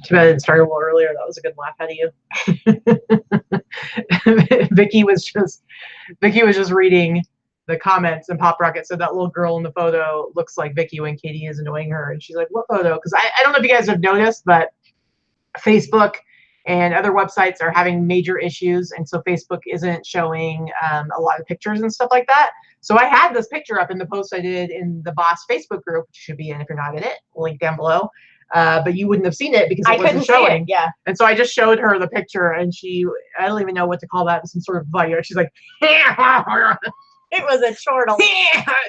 Too bad I didn't start a little earlier. That was a good laugh out of you. Vicky was just reading the comments, and Pop Rocket said that little girl in the photo looks like Vicky when Katie is annoying her. And she's like, what photo? Because I don't know if you guys have noticed, but Facebook and other websites are having major issues. And so Facebook isn't showing a lot of pictures and stuff like that. So I had this picture up in the post I did in the Boss Facebook group, which you should be in if you're not in it, link down below. But you wouldn't have seen it because it wasn't showing. It, yeah. And so I just showed her the picture, and I don't even know what to call that, some sort of video. She's like, it was a chortle.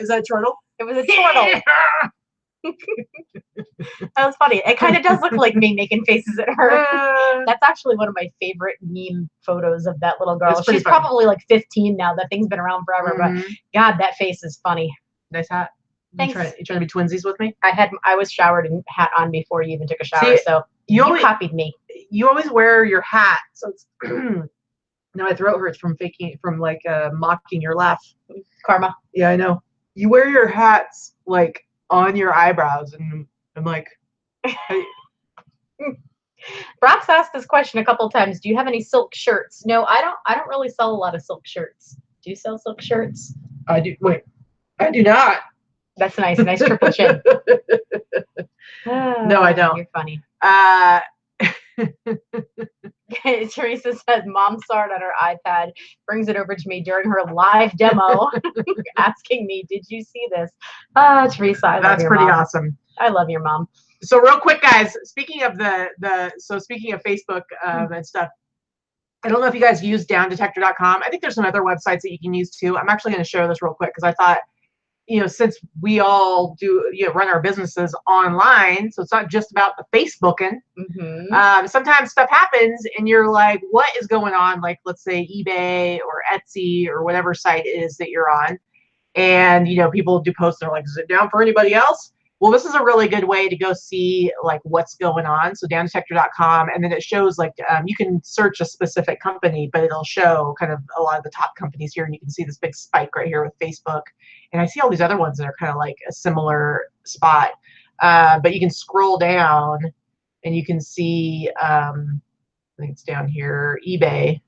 Is that a chortle? It was a chortle. That was funny. It kind of does look like me making faces at her. That's actually one of my favorite meme photos of that little girl. She's probably like 15 now. That thing's been around forever, but God, that face is funny. Nice hat. Thanks. You trying to be twinsies with me? I was showered and hat on before you even took a shower. See, so you copied me. You always wear your hat, so it's now my throat hurts from mocking your laugh. Karma. Yeah, I know. You wear your hats like on your eyebrows, and I'm like, Brock's asked this question a couple times. Do you have any silk shirts? No, I don't really sell a lot of silk shirts. Do you sell silk shirts? I do. Wait, I do not. That's nice. Nice triple chin. No, I don't. You're funny. Teresa says mom saw it on her iPad, brings it over to me during her live demo, asking me, "Did you see this?" Teresa, I love your mom. That's pretty awesome. I love your mom. So real quick, guys, speaking of speaking of Facebook and stuff, I don't know if you guys use downdetector.com. I think there's some other websites that you can use too. I'm actually going to share this real quick because I thought, since we all do, run our businesses online, so it's not just about the Facebooking. Sometimes stuff happens and you're like, what is going on? Like, let's say eBay or Etsy or whatever site it is that you're on. And, people do posts and they're like, is it down for anybody else? Well, this is a really good way to go see like what's going on. So downdetector.com, and then it shows like you can search a specific company, but it'll show kind of a lot of the top companies here, and you can see this big spike right here with Facebook. And I see all these other ones that are kind of like a similar spot, but you can scroll down and you can see I think it's down here, eBay,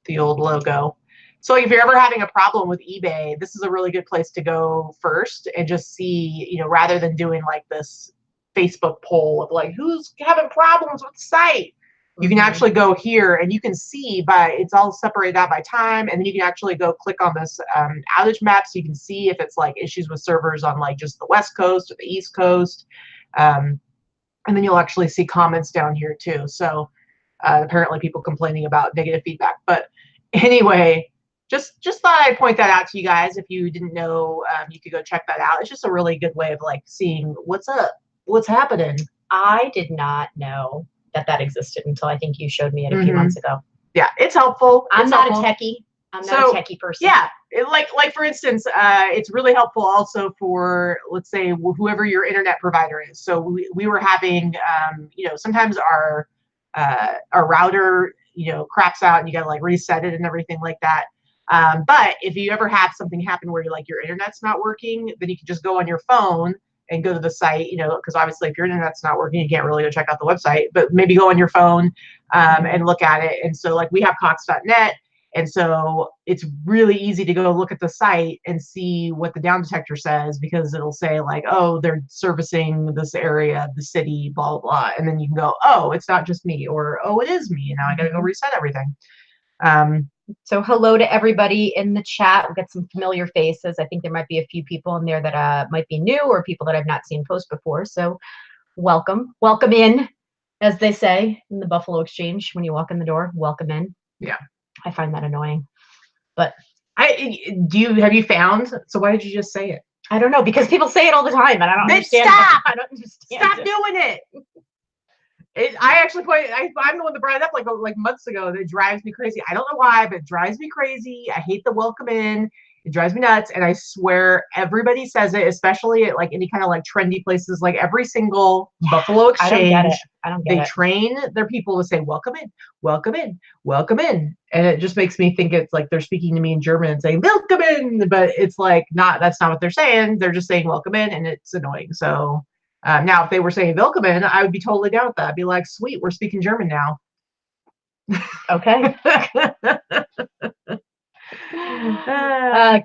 the old logo. So if you're ever having a problem with eBay, this is a really good place to go first and just see, rather than doing like this Facebook poll of like, who's having problems with the site? You can actually go here and you can see it's all separated out by time. And then you can actually go click on this outage map. So you can see if it's like issues with servers on like just the West Coast or the East Coast. And then you'll actually see comments down here too. So apparently people complaining about negative feedback. But anyway, just thought I'd point that out to you guys. If you didn't know, you could go check that out. It's just a really good way of like seeing what's up, what's happening. I did not know that existed until I think you showed me it a few months ago. Yeah, it's helpful. I'm not a techie. I'm not a techie person. Yeah, like for instance, it's really helpful also for, let's say, whoever your internet provider is. So we were having, sometimes our router, craps out and you got to like reset it and everything like that. But if you ever have something happen where you're like your internet's not working, then you can just go on your phone and go to the site, because obviously if your internet's not working, you can't really go check out the website, but maybe go on your phone and look at it. And so like we have Cox.net. And so it's really easy to go look at the site and see what the down detector says, because it'll say like, oh, they're servicing this area of the city, blah, blah, blah. And then you can go, oh, it's not just me, or, oh, it is me. And now I got to go reset everything. So hello to everybody in the chat. We've got some familiar faces. I think there might be a few people in there that might be new, or people that I've not seen post before. So welcome in, as they say in the Buffalo Exchange. When you walk in the door, welcome in. Yeah. I find that annoying, but have you found? So why did you just say it? I don't know, because people say it all the time, and I don't understand. Stop! I don't understand. Stop doing it. I'm the one that brought it up like months ago. That drives me crazy. I don't know why, but it drives me crazy. I hate the welcome in. It drives me nuts. And I swear everybody says it, especially at like any kind of like trendy places, like every single Buffalo Exchange. I don't get it. They train their people to say, welcome in, welcome in, welcome in. And it just makes me think it's like they're speaking to me in German and saying, welcome in. But it's like, that's not what they're saying. They're just saying welcome in, and it's annoying. So Now, if they were saying willkommen, I would be totally down with that. I'd be like, sweet, we're speaking German now. Okay.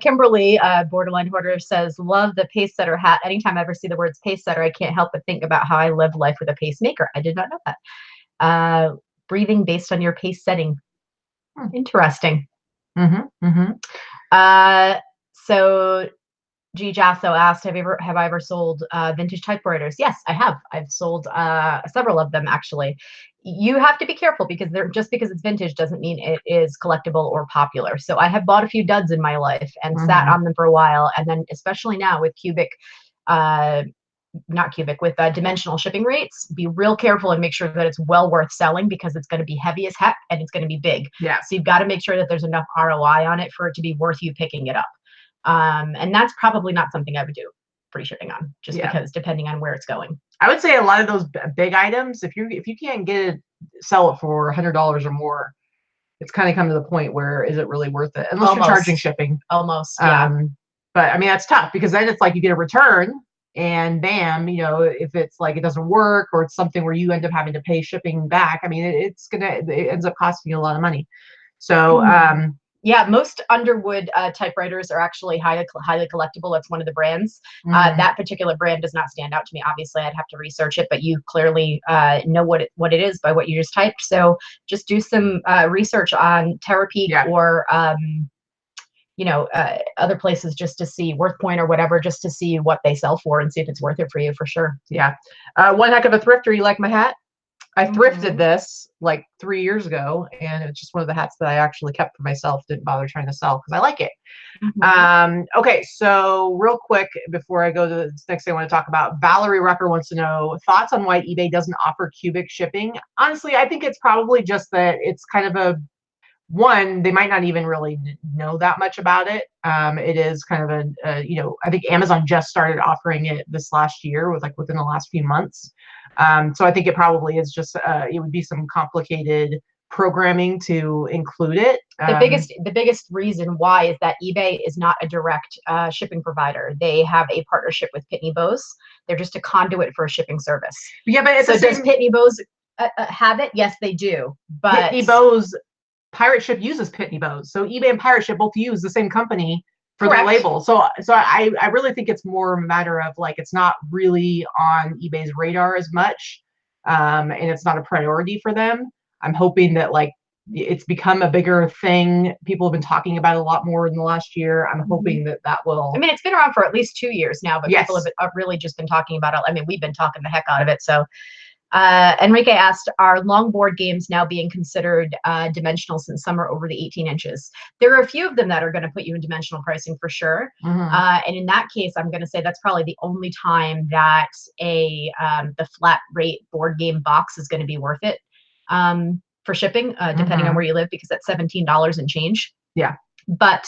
Kimberly, Borderline Hoarder, says, love the pace setter hat. Anytime I ever see the words pace setter, I can't help but think about how I live life with a pacemaker. I did not know that. Breathing based on your pace setting. Interesting. So G Jasso asked, have I ever sold vintage typewriters? Yes, I have. I've sold several of them, actually. You have to be careful because just because it's vintage doesn't mean it is collectible or popular. So I have bought a few duds in my life and sat on them for a while. And then especially now with with dimensional shipping rates, be real careful and make sure that it's well worth selling because it's going to be heavy as heck and it's going to be big. Yeah. So you've got to make sure that there's enough ROI on it for it to be worth you picking it up. And that's probably not something I would do free shipping on, just because depending on where it's going. I would say a lot of those big items, if you can't sell it for $100 or more, it's kind of come to the point where is it really worth it? Unless you're charging shipping. Almost, yeah. But I mean, that's tough because then it's like you get a return and bam, if it's like it doesn't work or it's something where you end up having to pay shipping back, I mean, it ends up costing you a lot of money. So, yeah, most Underwood typewriters are actually highly collectible. That's one of the brands. That particular brand does not stand out to me. Obviously, I'd have to research it, but you clearly know what it is by what you just typed. So just do some research on Terapeak or other places just to see WorthPoint or whatever, just to see what they sell for and see if it's worth it for you for sure. Yeah. One heck of a thrifter. You like my hat? I thrifted this like 3 years ago, and it's just one of the hats that I actually kept for myself. Didn't bother trying to sell because I like it. Okay, so real quick before I go to the next thing I want to talk about, Valerie Rucker wants to know thoughts on why eBay doesn't offer cubic shipping. Honestly, I think it's probably just that it's kind of they might not even really know that much about it. It is kind of I think Amazon just started offering it this last year within the last few months. So I think it probably is just, it would be some complicated programming to include it. The biggest reason why is that eBay is not a direct shipping provider. They have a partnership with Pitney Bowes. They're just a conduit for a shipping service. Yeah, but does Pitney Bowes have it? Yes, they do. But Pitney Bowes Pirate Ship uses Pitney Bowes, so eBay and Pirate Ship both use the same company for their label. So I really think it's more a matter of like it's not really on eBay's radar as much, and it's not a priority for them. I'm hoping that like it's become a bigger thing. People have been talking about it a lot more in the last year. I'm hoping that will. I mean, it's been around for at least 2 years now, but people have really just been talking about it. I mean, we've been talking the heck out of it. So Enrique asked, are longboard games now being considered dimensional since some are over the 18 inches? There are a few of them that are going to put you in dimensional pricing for sure. And in that case, I'm going to say that's probably the only time that the flat rate board game box is going to be worth it for shipping, depending on where you live, because that's $17 and change. Yeah. But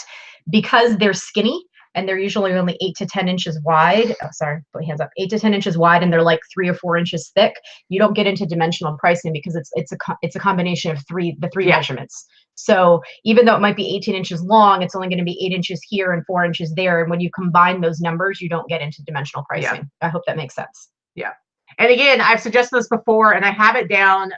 because they're skinny, and they're usually only 8 to 10 inches wide. Oh, sorry, put your hands up. 8 to 10 inches wide, and they're like 3 or 4 inches thick. You don't get into dimensional pricing because it's a combination of the three measurements. So even though it might be 18 inches long, it's only going to be 8 inches here and 4 inches there. And when you combine those numbers, you don't get into dimensional pricing. Yeah. I hope that makes sense. Yeah. And again, I've suggested this before, and I have it down.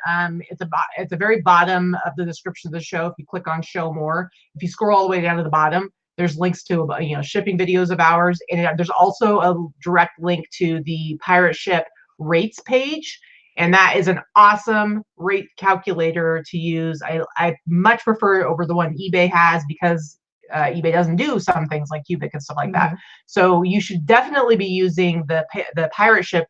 It's at the very bottom of the description of the show. If you click on Show More, if you scroll all the way down to the bottom, there's links to shipping videos of ours, and there's also a direct link to the Pirate Ship rates page, and that is an awesome rate calculator to use. I much prefer it over the one eBay has because eBay doesn't do some things like Cubic and stuff like that. So you should definitely be using the Pirate Ship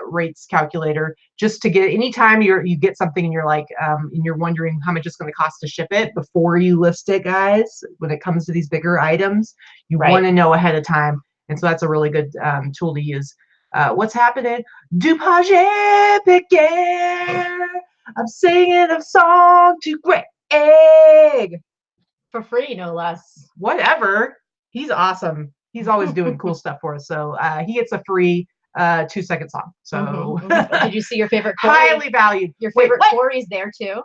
rates calculator just to get anytime you get something and you're like and you're wondering how much it's going to cost to ship it before you list it, guys. When it comes to these bigger items, you want to know ahead of time, and so that's a really good tool to use. What's happening? Du projet Piquet. I'm singing a song to Greg. For free, no less. Whatever. He's awesome. He's always doing cool stuff for us. So he gets a free 2-second song. So Did you see your favorite Corey? Highly valued. Your favorite Corey's there too.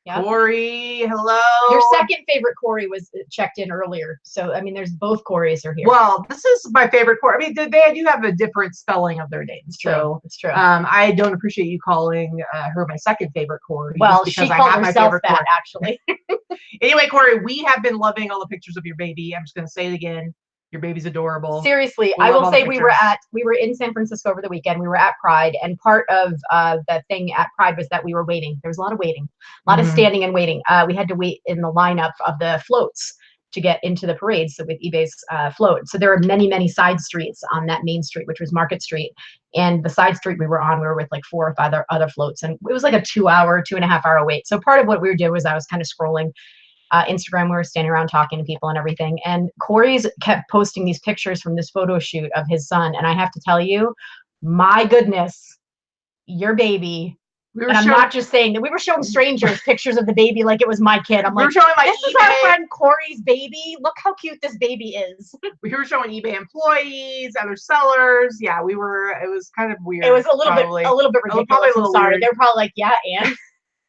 Yeah. Corey, hello. Your second favorite Corey was checked in earlier. So, I mean, there's both Corys are here. Well, this is my favorite Corey. I mean, they do have a different spelling of their names. It's true. So, it's true. I don't appreciate you calling her my second favorite Corey. Well, she called herself that, actually. Anyway, Corey, we have been loving all the pictures of your baby. I'm just going to say it again. Your baby's adorable. Seriously, I will say we were in San Francisco over the weekend. We were at Pride, and part of the thing at Pride was that we were waiting. There was a lot of waiting, a lot of standing and waiting. We had to wait in the lineup of the floats to get into the parade. So with eBay's float, so there are many, many side streets on that main street, which was Market Street. And the side street we were on, we were with like 4 or 5 other floats, and it was like a 2.5 hour wait. So part of what we were doing was I was kind of scrolling Instagram. We were standing around talking to people and everything, and Corey's kept posting these pictures from this photo shoot of his son, and I have to tell you, my goodness, your baby. And I'm not just saying that. We were showing strangers pictures of the baby like it was my kid. I'm like, this is our friend Corey's baby. Look how cute this baby is. We were showing eBay employees, other sellers. Yeah, we were. It was kind of weird. It was a little bit ridiculous. I'm sorry. They're probably like, yeah, and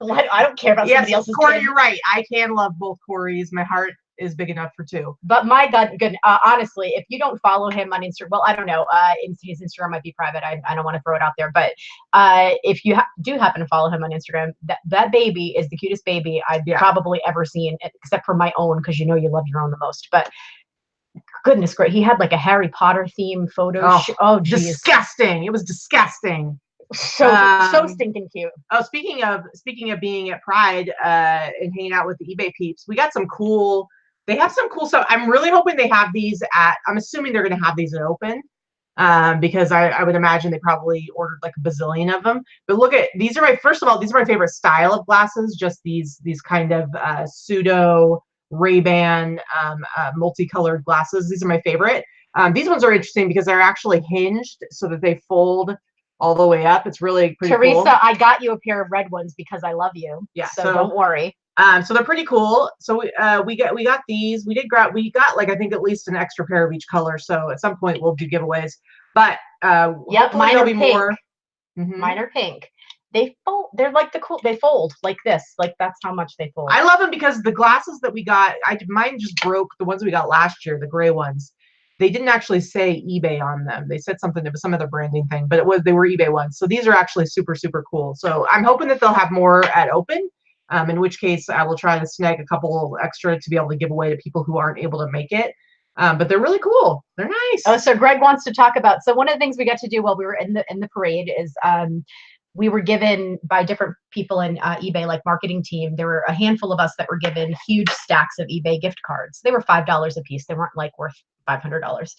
I don't care about somebody else's Corey, kid. you're right. I can love both Corys. My heart is big enough for 2. But my God, honestly, if you don't follow him on Instagram, well, I don't know. His Instagram might be private. I don't want to throw it out there. But if you do happen to follow him on Instagram, that baby is the cutest baby I've probably ever seen, except for my own, because you know you love your own the most. But goodness gracious, he had like a Harry Potter theme photo. Oh, geez. Disgusting. It was disgusting. So stinking cute. Oh, speaking of being at Pride and hanging out with the eBay peeps, we got some cool. They have some cool stuff. I'm really hoping they have these at. I'm assuming they're going to have these at open, because I would imagine they probably ordered like a bazillion of them. But look at these are first of all, these are my favorite style of glasses. Just these kind of pseudo Ray-Ban multicolored glasses. These are my favorite. These ones are interesting because they're actually hinged so that they fold all the way up. It's really pretty Teresa, cool. I got you a pair of red ones because I love you. Yeah. So don't worry. So they're pretty cool. So we got these. We got like I think at least an extra pair of each color. So at some point we'll do giveaways. But yep, mine are pink. More. Mine are pink. They fold. They're like they fold like this. Like that's how much they fold. I love them because the glasses that we got, mine just broke. The ones we got last year, the gray ones. They didn't actually say eBay on them. They said something, it was some other branding thing, but they were eBay ones. So these are actually super, super cool. So I'm hoping that they'll have more at open, in which case I will try to snag a couple extra to be able to give away to people who aren't able to make it. But they're really cool. They're nice. Oh, so Greg wants to talk about, so one of the things we got to do while we were in the parade is we were given by different people in eBay, like marketing team, there were a handful of us that were given huge stacks of eBay gift cards. They were $5 a piece. They weren't like worth $500,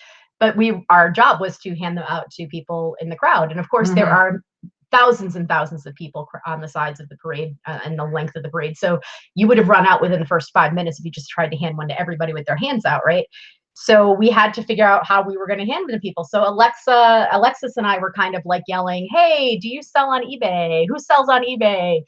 but our job was to hand them out to people in the crowd. And of course there are thousands and thousands of people on the sides of the parade and the length of the parade. So you would have run out within the first 5 minutes if you just tried to hand one to everybody with their hands out, right? So we had to figure out how we were going to hand them to people. So Alexis and I were kind of like yelling, hey, do you sell on eBay? Who sells on eBay?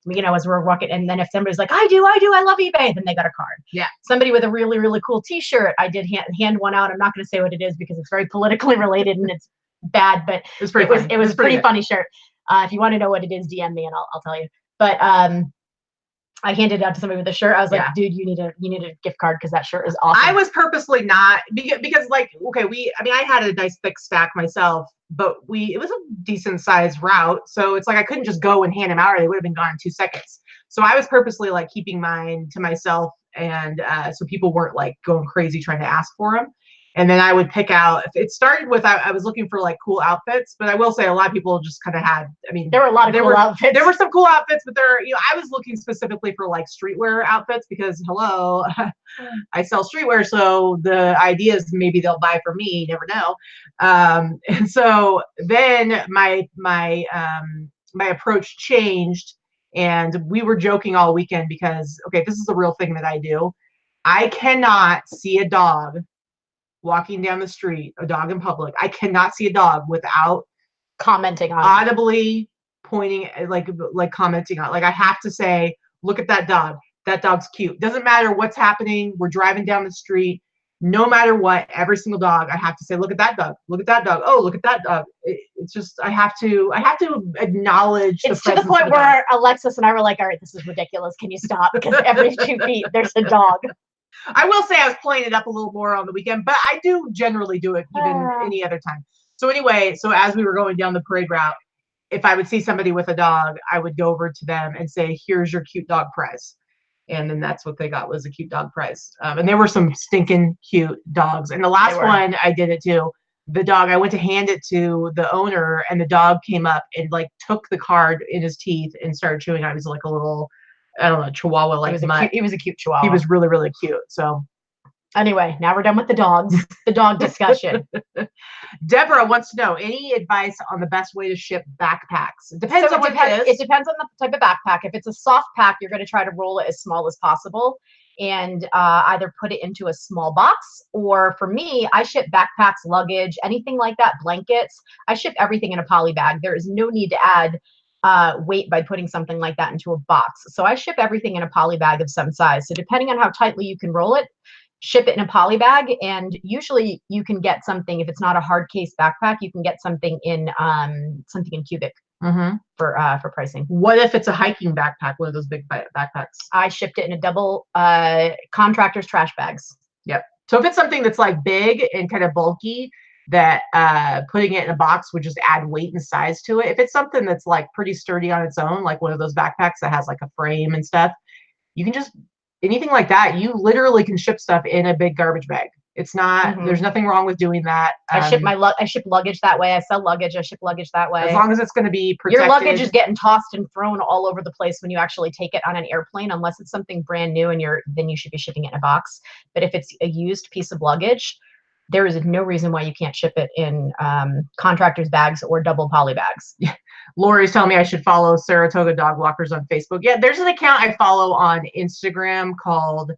You know, as we're walking, and then if somebody's like, I do, I love eBay, then they got a card. Yeah. Somebody with a really, really cool t-shirt, I did hand one out. I'm not going to say what it is because it's very politically related and it's bad, but it was a pretty funny shirt. If you want to know what it is, DM me and I'll tell you. But I handed it out to somebody with a shirt. I was like, dude, you need a gift card because that shirt is awesome. I was purposely not because like, okay, I had a nice thick stack myself, but it was a decent sized route. So it's like, I couldn't just go and hand them out or they would have been gone in 2 seconds. So I was purposely like keeping mine to myself. And so people weren't like going crazy trying to ask for them. And then I would pick out, it started with, I was looking for like cool outfits, but I will say a lot of people just kind of had, there were a lot of cool outfits. There were some cool outfits, but I was looking specifically for like streetwear outfits because hello, I sell streetwear. So the idea is maybe they'll buy from me, you never know. And so then my approach changed and we were joking all weekend because, okay, this is a real thing that I do. I cannot see a dog walking down the street, a dog in public. I cannot see a dog without commenting on audibly pointing, like commenting on. Like I have to say, look at that dog. That dog's cute. Doesn't matter what's happening. We're driving down the street. no matter what, every single dog, I have to say, look at that dog, look at that dog. Oh, look at that dog. It's just, I have to acknowledge it's to the point where Alexis and I were like, all right, this is ridiculous. Can you stop? Because every 2 feet there's a dog. I will say I was playing it up a little more on the weekend, but I do generally do it even any other time. So anyway, so as we were going down the parade route, if I would see somebody with a dog, I would go over to them and say, here's your cute dog prize. And then that's what they got, was a cute dog prize. And there were some stinking cute dogs. And the last one, I did it too. The dog, I went to hand it to the owner, and the dog came up and like took the card in his teeth and started chewing on it. He was like a little, I don't know, chihuahua like mutt. He was a cute chihuahua. He was really, really cute. So anyway, now we're done with the dogs, the dog discussion. Deborah wants to know, any advice on the best way to ship backpacks? It depends on what it is. It depends on the type of backpack. If it's a soft pack, you're going to try to roll it as small as possible and either put it into a small box, or for me, I ship backpacks, luggage, anything like that, blankets. I ship everything in a poly bag. There is no need to add weight by putting something like that into a box. So I ship everything in a poly bag of some size. So depending on how tightly you can roll it, ship it in a poly bag, and usually you can get something, if it's not a hard case backpack, you can get something in cubic for pricing. What if it's a hiking backpack, one of those big backpacks? I shipped it in a double contractor's trash bags. Yep. So if it's something that's like big and kind of bulky, that putting it in a box would just add weight and size to it. If it's something that's like pretty sturdy on its own, like one of those backpacks that has like a frame and stuff, you can just, anything like that, you literally can ship stuff in a big garbage bag. It's not, there's nothing wrong with doing that. I ship luggage that way. I sell luggage. I ship luggage that way. As long as it's going to be protected. Your luggage is getting tossed and thrown all over the place when you actually take it on an airplane, unless it's something brand new and then you should be shipping it in a box. But if it's a used piece of luggage, there is no reason why you can't ship it in contractor's bags or double poly bags. Lori's telling me I should follow Saratoga Dog Walkers on Facebook. Yeah, there's an account I follow on Instagram called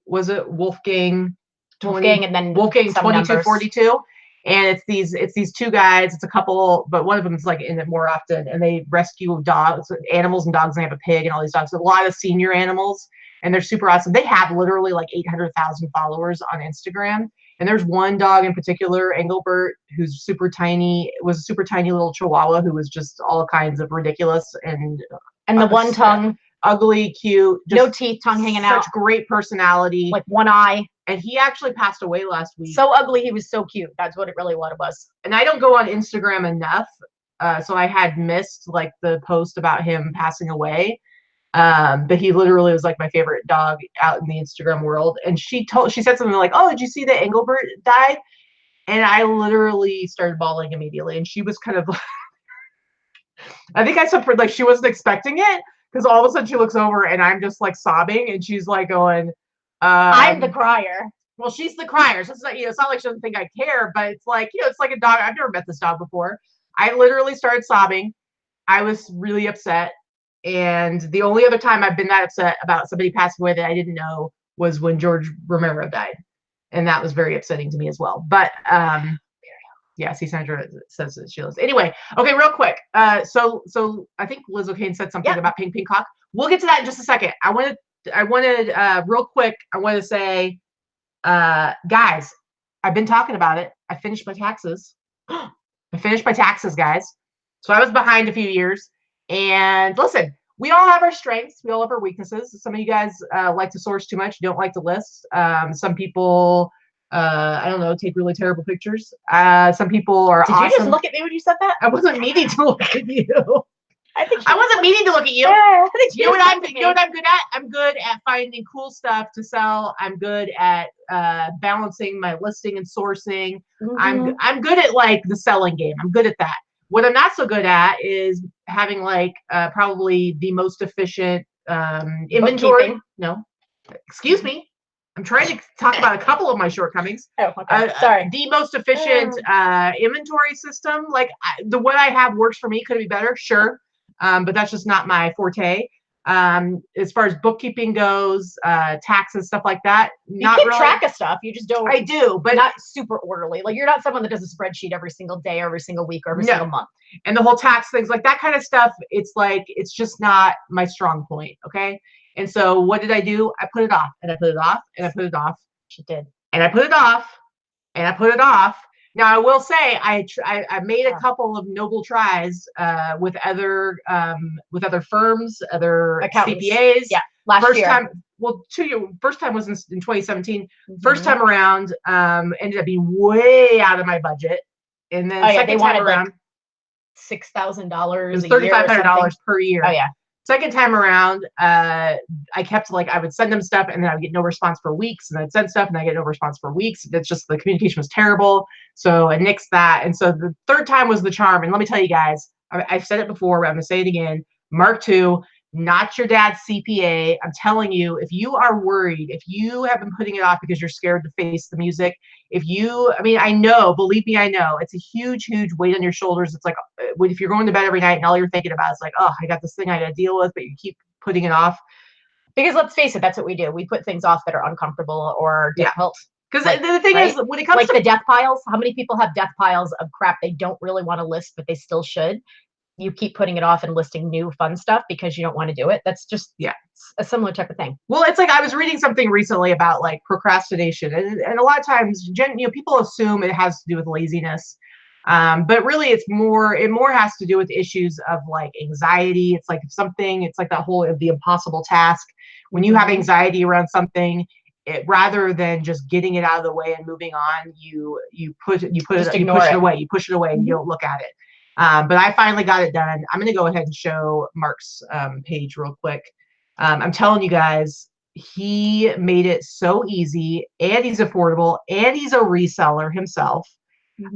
was it Wolfgang and then Wolfgang 2242. And it's these two guys, it's a couple, but one of them is like in it more often, and they rescue dogs, animals and dogs, and they have a pig and all these dogs, a lot of senior animals, and they're super awesome. They have literally like 800,000 followers on Instagram. And there's one dog in particular, Engelbert, who's super tiny, was a super tiny little chihuahua who was just all kinds of ridiculous and the one tongue, ugly, cute, just no teeth, tongue hanging out, such great personality, like one eye. And he actually passed away last week. So ugly, he was so cute. That's what it really was. And I don't go on Instagram enough, so I had missed like the post about him passing away. But he literally was like my favorite dog out in the Instagram world. And she said something like, "Oh, did you see that Engelbert died?" And I literally started bawling immediately. And she was kind of, I think I suffered, like she wasn't expecting it, because all of a sudden she looks over and I'm just like sobbing, and she's like going, I'm the crier. Well, she's the crier. So it's like, it's not like she doesn't think I care, but it's like, it's like a dog. I've never met this dog before. I literally started sobbing. I was really upset. And the only other time I've been that upset about somebody passing away that I didn't know was when George Romero died. And that was very upsetting to me as well. But yeah, see, Sandra says that she lives. Anyway, okay, real quick. So I think Liz O'Kane said something about Pink Peacock. We'll get to that in just a second. I wanted real quick, I want to say, guys, I've been talking about it. I finished my taxes. I finished my taxes, guys. So I was behind a few years. And listen, we all have our strengths. We all have our weaknesses. Some of you guys like to source too much. You don't like to list. Some people, I don't know, take really terrible pictures. Some people are awesome. Did you just look at me when you said that? I wasn't meaning to look at you. I wasn't meaning to look at you. Yeah, you know what I'm good at? I'm good at finding cool stuff to sell. I'm good at balancing my listing and sourcing. I'm good at like the selling game. I'm good at that. What I'm not so good at is having like probably the most efficient inventory. No, excuse me. I'm trying to talk about a couple of my shortcomings. Oh, okay. Sorry. The most efficient inventory system. Like the what I have works for me. Could it be better? Sure. But that's just not my forte. As far as bookkeeping goes, taxes, stuff like that. You keep track of stuff. You just don't. I do, but not super orderly. Like you're not someone that does a spreadsheet every single day, every single week, or every single month. And the whole tax things, like that kind of stuff, it's like, it's just not my strong point. Okay. And so what did I do? I put it off and I put it off and I put it off. She did. And I put it off and I put it off. Now I will say I made a couple of noble tries with other firms, other accountants. CPAs. Yeah, last year. First time was in 2017. First time around, ended up being way out of my budget. And then second time around, like $6,000. It was $3,500 per year. Oh yeah. Second time around, I kept I would send them stuff and then I would get no response for weeks, and I'd send stuff and I get no response for weeks. It's just the communication was terrible. So I nixed that. And so the third time was the charm. And let me tell you guys, I've said it before, but I'm gonna say it again. Mark II, not your dad's CPA. I'm telling you, if you are worried, if you have been putting it off because you're scared to face the music, I know, believe me, I know, it's a huge, huge weight on your shoulders. It's like if you're going to bed every night and all you're thinking about is like, oh, I got this thing I got to deal with, but you keep putting it off. Because let's face it, that's what we do. We put things off that are uncomfortable or difficult. Because the thing is, when it comes to the death piles, how many people have death piles of crap they don't really want to list, but they still should? You keep putting it off and listing new fun stuff because you don't want to do it. That's just a similar type of thing. Well, it's like I was reading something recently about like procrastination, and a lot of times, people assume it has to do with laziness, but really it more has to do with issues of like anxiety. It's like it's like that whole of the impossible task. When you have anxiety around something, rather than just getting it out of the way and moving on, you push it away and you don't look at it. But I finally got it done. I'm going to go ahead and show Mark's page real quick. I'm telling you guys, he made it so easy, and he's affordable, and he's a reseller himself.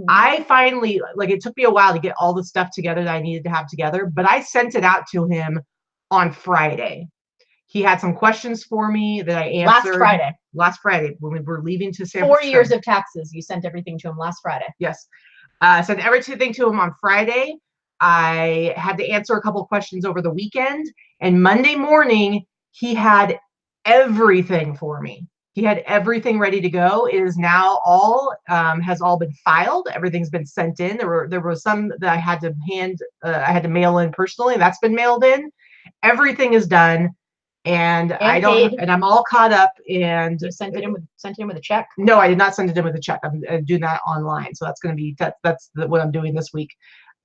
I finally, it took me a while to get all the stuff together that I needed to have together, but I sent it out to him on Friday. He had some questions for me that I answered. Last Friday when we were leaving to San Francisco. 4 years of taxes. You sent everything to him last Friday. Yes. Sent everything to him on Friday. I had to answer a couple questions over the weekend, and Monday morning he had everything for me. He had everything ready to go. It is now has all been filed. Everything's been sent in. There was some that I had to mail in personally. That's been mailed in. Everything is done. And I'm all caught up. And you sent it in with a check? No, I did not send it in with a check. I'm doing that online. So that's going to be what I'm doing this week.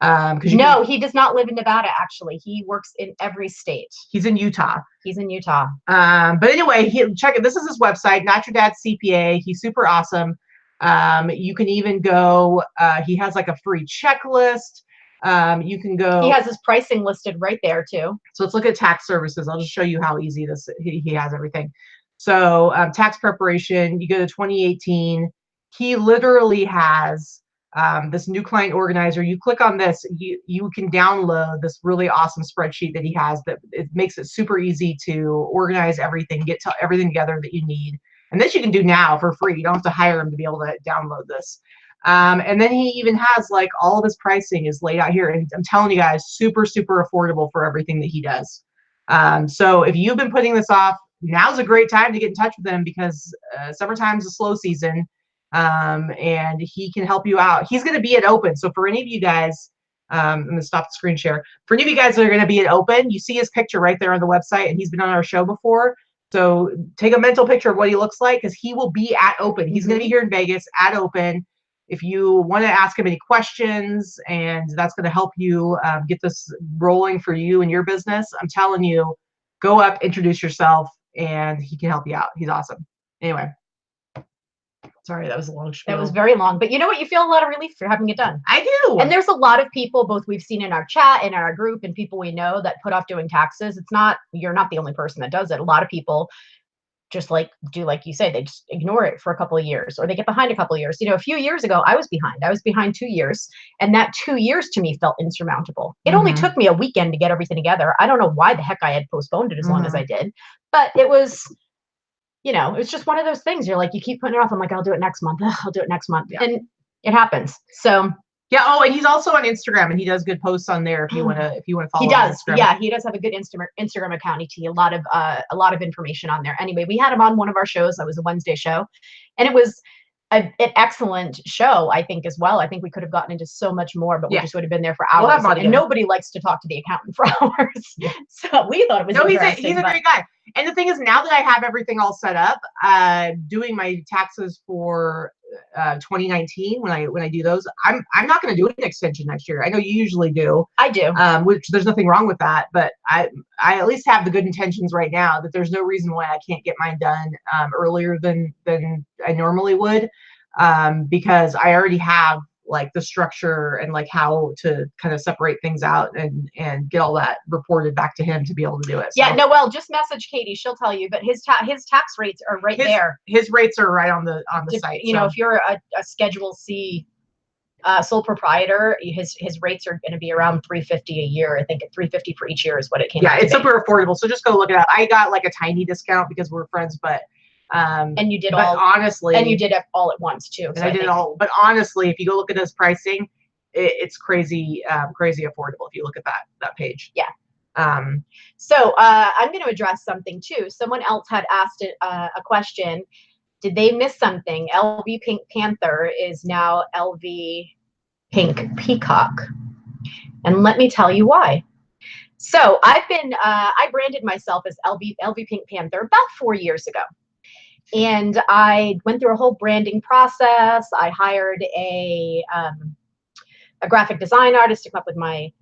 He does not live in Nevada. Actually, he works in every state. He's in Utah. But anyway, check it. This is his website, Not Your Dad's CPA. He's super awesome. You can even go. He has like a free checklist. You can go. He has his pricing listed right there too. So let's look at tax services. I'll just show you how easy he has everything. So tax preparation, you go to 2018. He literally has this new client organizer. You click on this, you can download this really awesome spreadsheet that he has that it makes it super easy to organize everything, get everything together that you need. And this you can do now for free. You don't have to hire him to be able to download this. And then he even has like all of his pricing is laid out here. And I'm telling you guys, super, super affordable for everything that he does. So if you've been putting this off, now's a great time to get in touch with him because summertime's a slow season. And he can help you out. He's going to be at Open. So for any of you guys, I'm going to stop the screen share. For any of you guys that are going to be at Open, you see his picture right there on the website, and he's been on our show before. So take a mental picture of what he looks like because he will be at Open. He's going to be here in Vegas at Open. If you want to ask him any questions, and that's going to help you get this rolling for you and your business, I'm telling you, go up, introduce yourself, and he can help you out. He's awesome. Anyway. Sorry, that was a long spiel. That was very long, but you know what? You feel a lot of relief for having it done. I do. And there's a lot of people, both we've seen in our chat and in our group, and people we know that put off doing taxes. You're not the only person that does it. A lot of people just like you say, they just ignore it for a couple of years, or they get behind a couple of years. A few years ago, I was behind 2 years, and that 2 years to me felt insurmountable. It only took me a weekend to get everything together. I don't know why the heck I had postponed it as long as I did, but it was, it's just one of those things. You're like, you keep putting it off. I'm like, I'll do it next month. I'll do it next month. Yeah. And it happens. So yeah. Oh, and he's also on Instagram, and he does good posts on there. If you want to follow. He does. Yeah, he does have a good Instagram account. He a lot of information on there. Anyway, we had him on one of our shows. That was a Wednesday show, and it was an excellent show, I think, as well. I think we could have gotten into so much more, but we just would have been there for hours. And nobody likes to talk to the accountant for hours. Yeah. So we thought it was interesting. He's a great guy. And the thing is, now that I have everything all set up, doing my taxes for 2019, when I do those, I'm not going to do an extension next year. I know you usually do. I do. Which there's nothing wrong with that, but I at least have the good intentions right now that there's no reason why I can't get mine done earlier than I normally would, because I already have like the structure and like how to kind of separate things out and get all that reported back to him to be able to do it. So, yeah, no, well, just message Katie, she'll tell you, but his tax rates are right there. His rates are right on the site. You know, if you're a Schedule C sole proprietor, his rates are going to be around $350 a year. I think at $350 for each year is what it came out to be. It's super affordable. So just go look it up. I got like a tiny discount because we're friends, but and you did honestly, and you did it all at once too. And I did it all, but honestly, if you go look at this pricing, it's crazy affordable if you look at that panther. Yeah. So I'm going to address something too. Someone else had asked a question. Did they miss something? LV Pink Panther is now LV Pink Peacock. And let me tell you why. So I've been, I branded myself as LV Pink Panther about 4 years ago. And I went through a whole branding process. I hired a graphic design artist to come up with my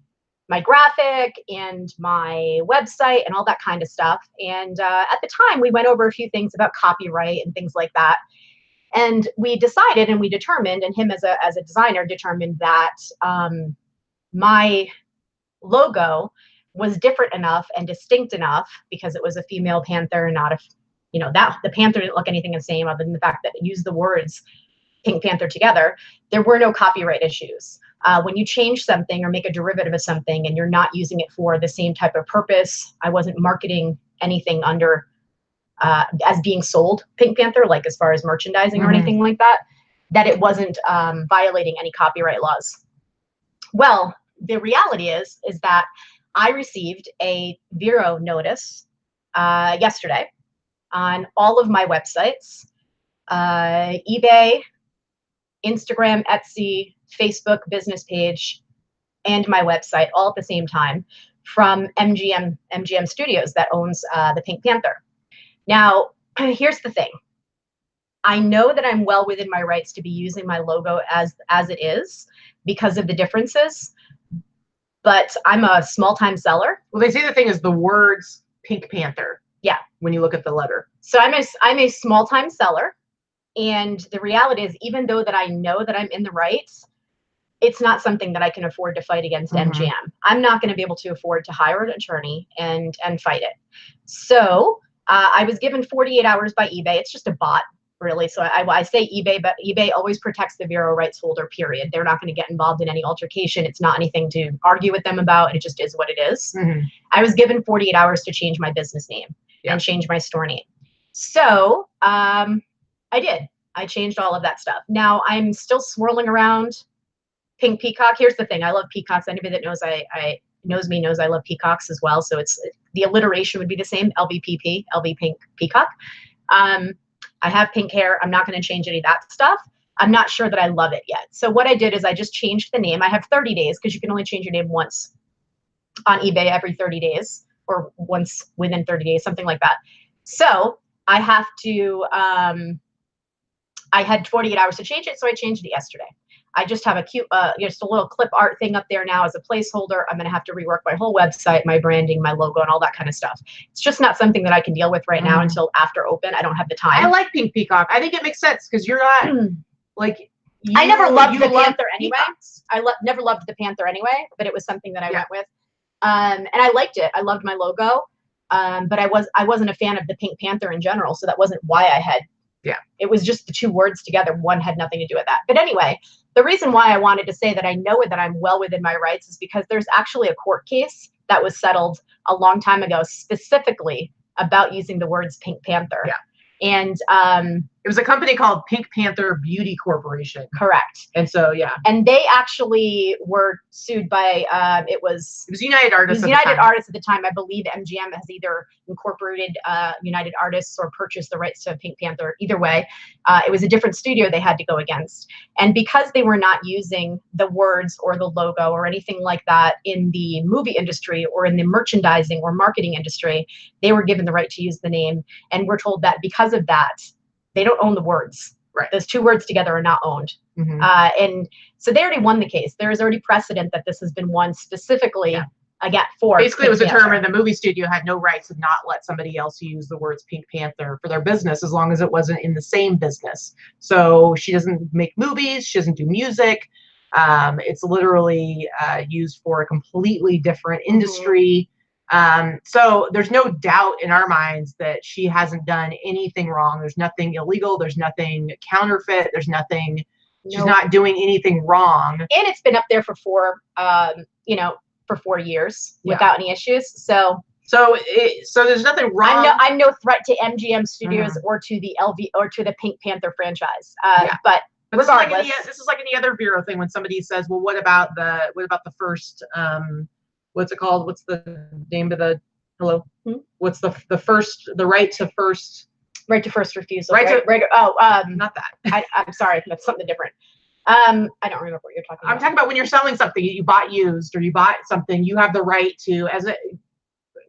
graphic and my website and all that kind of stuff. And at the time, we went over a few things about copyright and things like that. And we decided and we determined, and him as a designer determined that my logo was different enough and distinct enough because it was a female panther, not a, you know, that the panther didn't look anything the same other than the fact that it used the words Pink Panther together. There were no copyright issues. When you change something or make a derivative of something and you're not using it for the same type of purpose, I wasn't marketing anything under as being sold Pink Panther, like as far as merchandising or anything like that, that it wasn't violating any copyright laws. Well, the reality is that I received a Vero notice yesterday on all of my websites, eBay, Instagram, Etsy, Facebook business page, and my website all at the same time from MGM Studios that owns the Pink Panther. Now, here's the thing. I know that I'm well within my rights to be using my logo as it is because of the differences, but I'm a small-time seller. Well, they say the thing is the words Pink Panther. Yeah. When you look at the letter. So I'm a small-time seller. And the reality is, even though that I know that I'm in the right, it's not something that I can afford to fight against MGM. I'm not going to be able to afford to hire an attorney and fight it. So I was given 48 hours by eBay. It's just a bot, really. So I say eBay, but eBay always protects the Vero rights holder, period. They're not going to get involved in any altercation. It's not anything to argue with them about. It just is what it is. I was given 48 hours to change my business name and change my store name. So I did. I changed all of that stuff. Now I'm still swirling around Pink Peacock. Here's the thing. I love peacocks. Anybody that knows knows me knows I love peacocks as well. So it's the alliteration would be the same. LVPP, LV Pink Peacock. I have pink hair. I'm not going to change any of that stuff. I'm not sure that I love it yet. So what I did is I just changed the name. I have 30 days because you can only change your name once on eBay every 30 days or once within 30 days, something like that. So I have to, I had 48 hours to change it. So I changed it yesterday. I just have a cute, just a little clip art thing up there now as a placeholder. I'm going to have to rework my whole website, my branding, my logo, and all that kind of stuff. It's just not something that I can deal with right now until after open. I don't have the time. I like Pink Peacock. I think it makes sense because you're not like. I never loved the Panther anyway. Never loved the Panther anyway, but it was something that I went with. And I liked it. I loved my logo. But I wasn't a fan of the Pink Panther in general. So that wasn't why I had. Yeah. It was just the two words together. One had nothing to do with that. But anyway, the reason why I wanted to say that I know that I'm well within my rights is because there's actually a court case that was settled a long time ago specifically about using the words Pink Panther. Yeah. And It was a company called Pink Panther Beauty Corporation. Correct. And so, yeah. And they actually were sued by, it was United Artists. United Artists at the time. I believe MGM has either incorporated United Artists or purchased the rights to Pink Panther. Either way, it was a different studio they had to go against. And because they were not using the words or the logo or anything like that in the movie industry or in the merchandising or marketing industry, they were given the right to use the name. And we're told that because of that, they don't own the words. Right. Those two words together are not owned. Mm-hmm. And so they already won the case. There is already precedent that this has been won specifically again for basically it was Pink Panther. determined the movie studio had no right to not let somebody else use the words Pink Panther for their business as long as it wasn't in the same business. So she doesn't make movies, she doesn't do music. It's literally used for a completely different industry. So there's no doubt in our minds that she hasn't done anything wrong. There's nothing illegal. There's nothing counterfeit. There's nothing, she's not doing anything wrong. And it's been up there for four years without any issues. So there's nothing wrong. I'm no threat to MGM Studios or to the or to the Pink Panther franchise. But regardless, this is like any other bureau thing when somebody says, well, what about the first, what's it called? What's the name of the, what's the right to first refusal? Not that. I'm sorry, that's something different. I don't remember what you're talking about. I'm talking about when you're selling something, you bought used or you bought something, you have the right to,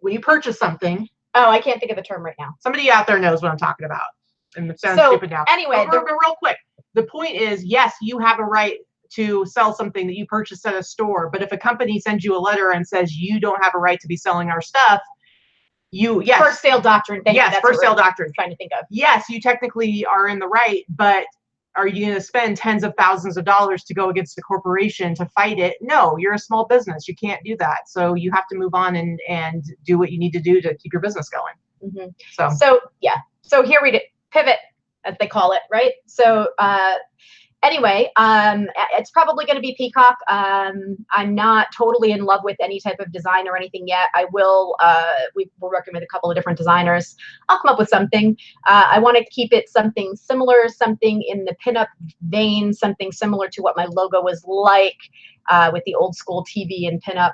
when you purchase something. Oh, I can't think of the term right now. Somebody out there knows what I'm talking about. And it sounds stupid now. Anyway, real quick. The point is, yes, you have a right to sell something that you purchased at a store, but if a company sends you a letter and says you don't have a right to be selling our stuff, first sale doctrine. First sale doctrine. Trying to think of. Yes, you technically are in the right, but are you going to spend tens of thousands of dollars to go against a corporation to fight it? No, you're a small business. You can't do that. So you have to move on and do what you need to do to keep your business going. So here we pivot, as they call it, right? So anyway, it's probably going to be Peacock. I'm not totally in love with any type of design or anything yet. I will, we're working with a couple of different designers. I'll come up with something. I want to keep it something similar, something in the pinup vein, something similar to what my logo was like with the old school TV and pinup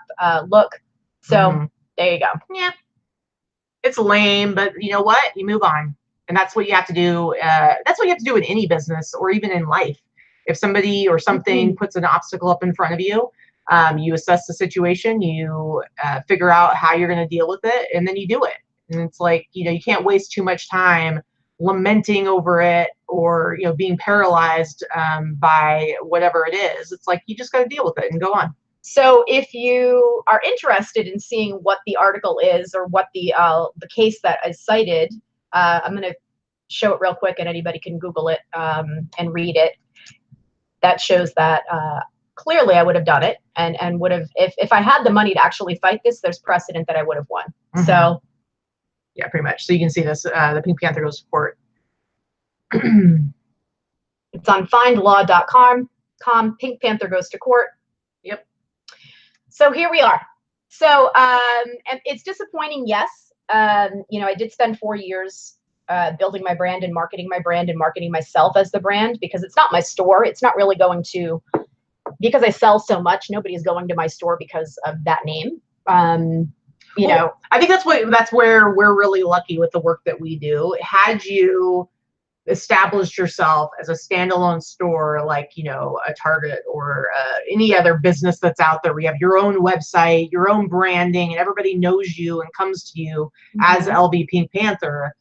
look. So there you go. Yeah. It's lame, but you know what? You move on. And that's what you have to do. That's what you have to do in any business or even in life. If somebody or something puts an obstacle up in front of you, you assess the situation, you figure out how you're going to deal with it, and then you do it. And it's like, you can't waste too much time lamenting over it or, being paralyzed by whatever it is. It's like, you just got to deal with it and go on. So if you are interested in seeing what the article is or what the case that is cited, I'm going to show it real quick and anybody can Google it and read it. That shows that clearly I would have done it and would have, if I had the money to actually fight this, there's precedent that I would have won. So yeah, pretty much. So you can see this, the Pink Panther goes to court. It's on findlaw.com. Pink Panther goes to court. Yep. So here we are. So and it's disappointing, yes. I did spend 4 years building my brand and marketing myself as the brand, because it's not my store. It's not really going to, because I sell so much, nobody's going to my store because of that name. I think that's where we're really lucky with the work that we do. Had you established yourself as a standalone store, like, a Target or any other business that's out there, where you have your own website, your own branding, and everybody knows you and comes to you as LV Pink Panther,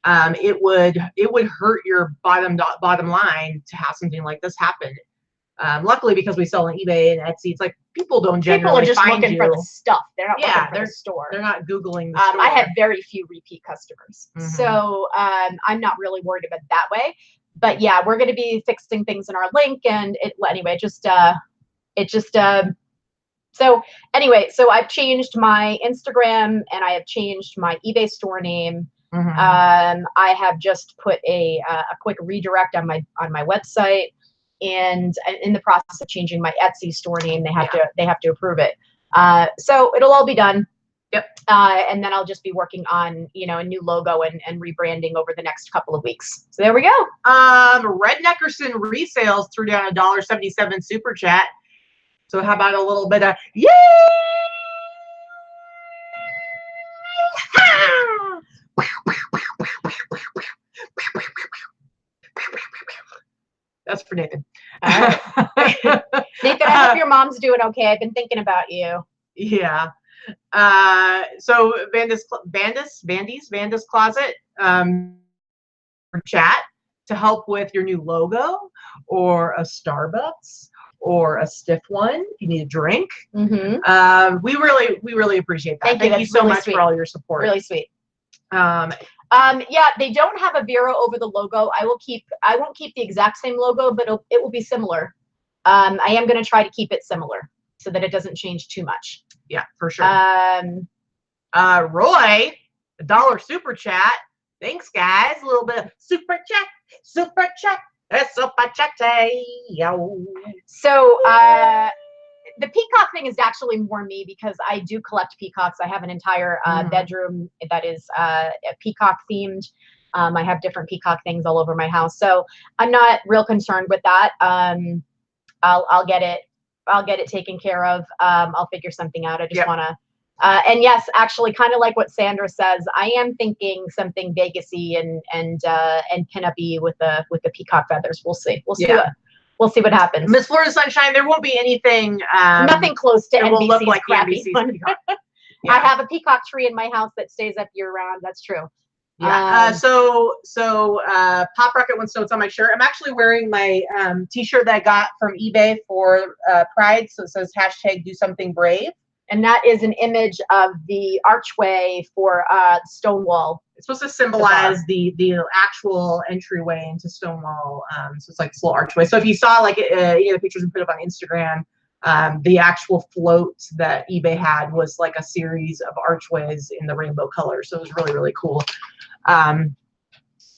it would hurt your bottom line to have something like this happen. Luckily, because we sell on eBay and Etsy, it's like people don't generally just find looking you. for the stuff. They're not looking for the store. They're not Googling the store. I have very few repeat customers, so I'm not really worried about it that way. But yeah, we're going to be fixing things in our link, and so I've changed my Instagram and I have changed my eBay store name. I have just put a quick redirect on my website, and in the process of changing my Etsy store name. They have to approve it. So it'll all be done. Yep. And then I'll just be working on, you know, a new logo and rebranding over the next couple of weeks. So there we go. Red Neckerson Resales threw down a $1.77 super chat. So how about a little bit of yay? That's for Nathan. Nathan, I hope your mom's doing okay. I've been thinking about you. Yeah. So Vanda's Closet chat to help with your new logo or a Starbucks or a stiff one if you need a drink. Mm-hmm. We really appreciate that. Thank you so really much sweet. for all your support. Really sweet. Yeah, they don't have a Vera over the logo. I won't keep the exact same logo, but it will be similar. I am going to try to keep it similar so that it doesn't change too much. Yeah, for sure. Roy, $1 super chat. Thanks, guys. A little bit of super chat. Yo. So the peacock thing is actually more me because I do collect peacocks. I have an entire bedroom that is peacock themed. I have different peacock things all over my house, so I'm not real concerned with that. I'll get it taken care of. I'll figure something out. I just want to. And yes, actually, kind of like what Sandra says, I am thinking something Vegas-y and pin-up-y with the peacock feathers. We'll see. We'll see what happens. Miss Florida Sunshine, there won't be anything. Nothing close to NBC's will look like NBC's peacock. Yeah. I have a peacock tree in my house that stays up year round. That's true. Yeah. So Pop Rocket wants to know what's on my shirt. I'm actually wearing my T-shirt that I got from eBay for Pride. So it says #DoSomethingBrave. And that is an image of the archway for Stonewall. It's supposed to symbolize the actual entryway into Stonewall. So it's like this little archway. So if you saw like the pictures we put up on Instagram, the actual float that eBay had was like a series of archways in the rainbow color. So it was really, really cool.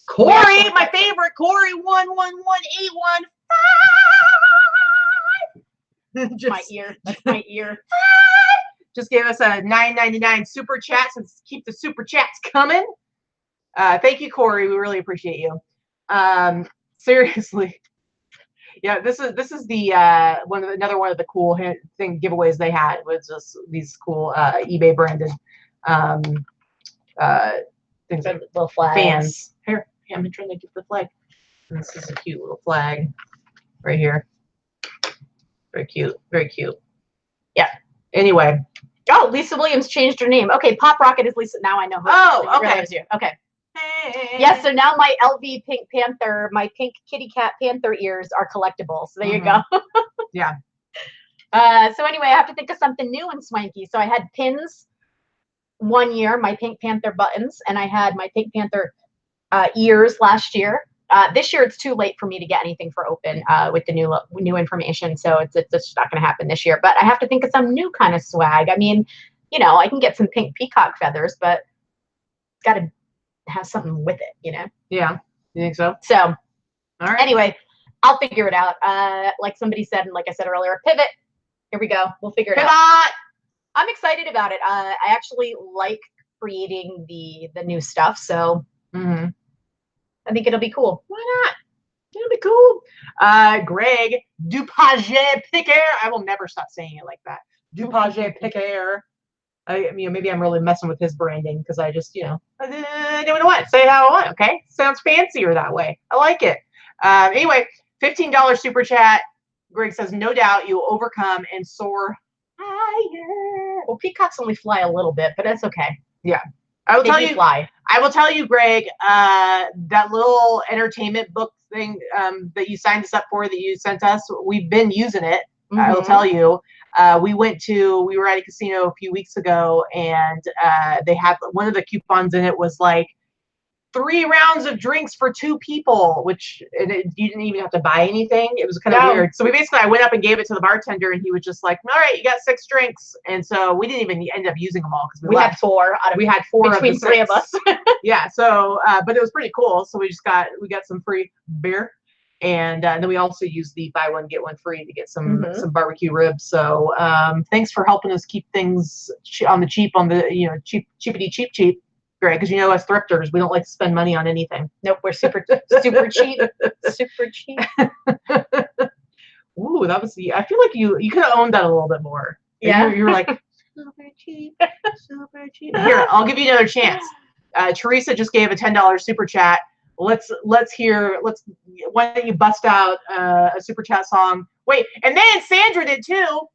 Corey, my favorite, Corey 111815. My ear. That's my ear. Just gave us a $9.99 super chat. So keep the super chats coming. Thank you, Corey. We really appreciate you. Seriously. Yeah, this is the another one of the cool giveaways they had was just these cool eBay branded things like little flags. Fans. Here, yeah, I'm trying to get the flag. And this is a cute little flag right here. Very cute. Very cute. Yeah. Anyway. Oh, Lisa Williams changed her name. Okay, Pop Rocket is Lisa. Now I know who. Oh, okay. You. Okay. Hey. Yeah, so now my LV Pink Panther, my pink kitty cat panther ears are collectible. So there you go. Yeah. So anyway, I have to think of something new and swanky. So I had pins one year, my Pink Panther buttons, and I had my Pink Panther ears last year. This year it's too late for me to get anything for open with the new information, so it's just not going to happen this year. But I have to think of some new kind of swag. I mean, you know, I can get some pink peacock feathers, but it's got to have something with it, you know? Yeah, you think so? So, all right. Anyway, I'll figure it out. Like somebody said, and like I said earlier, pivot. Here we go. We'll figure it out. I'm excited about it. I actually like creating the new stuff, so. Mm-hmm. I think it'll be cool. Why not? It'll be cool. Greg Dupage Piquer. I will never stop saying it like that. Dupage Piquer. Maybe I'm really messing with his branding because I just, I don't know what. Say it how I want. Okay. Sounds fancier that way. I like it. Anyway, $15 super chat. Greg says, no doubt you'll overcome and soar higher. Well, peacocks only fly a little bit, but that's okay. Yeah. I will tell you, Greg, that little entertainment book thing that you signed us up for, that you sent us, we've been using it. Mm-hmm. I will tell you. We were at a casino a few weeks ago, and they had one of the coupons in it was like 3 rounds of drinks for 2 people, which you didn't even have to buy anything. It was kind of weird. So I went up and gave it to the bartender, and he was just like, all right, you got 6 drinks. And so we didn't even end up using them all because we had 4 between 3 of us. Yeah. So, but it was pretty cool. So we got some free beer. And then we also use the buy one get one free to get some barbecue ribs. So thanks for helping us keep things on the cheap, cheapity cheap, Greg. Because us thrifters, we don't like to spend money on anything. Nope, we're super cheap, super cheap. Ooh, that was I feel like you could have owned that a little bit more. Yeah, you were like super cheap, super cheap. Here, I'll give you another chance. Teresa just gave a $10 super chat. Let's why don't you bust out a super chat song? Wait, and then Sandra did too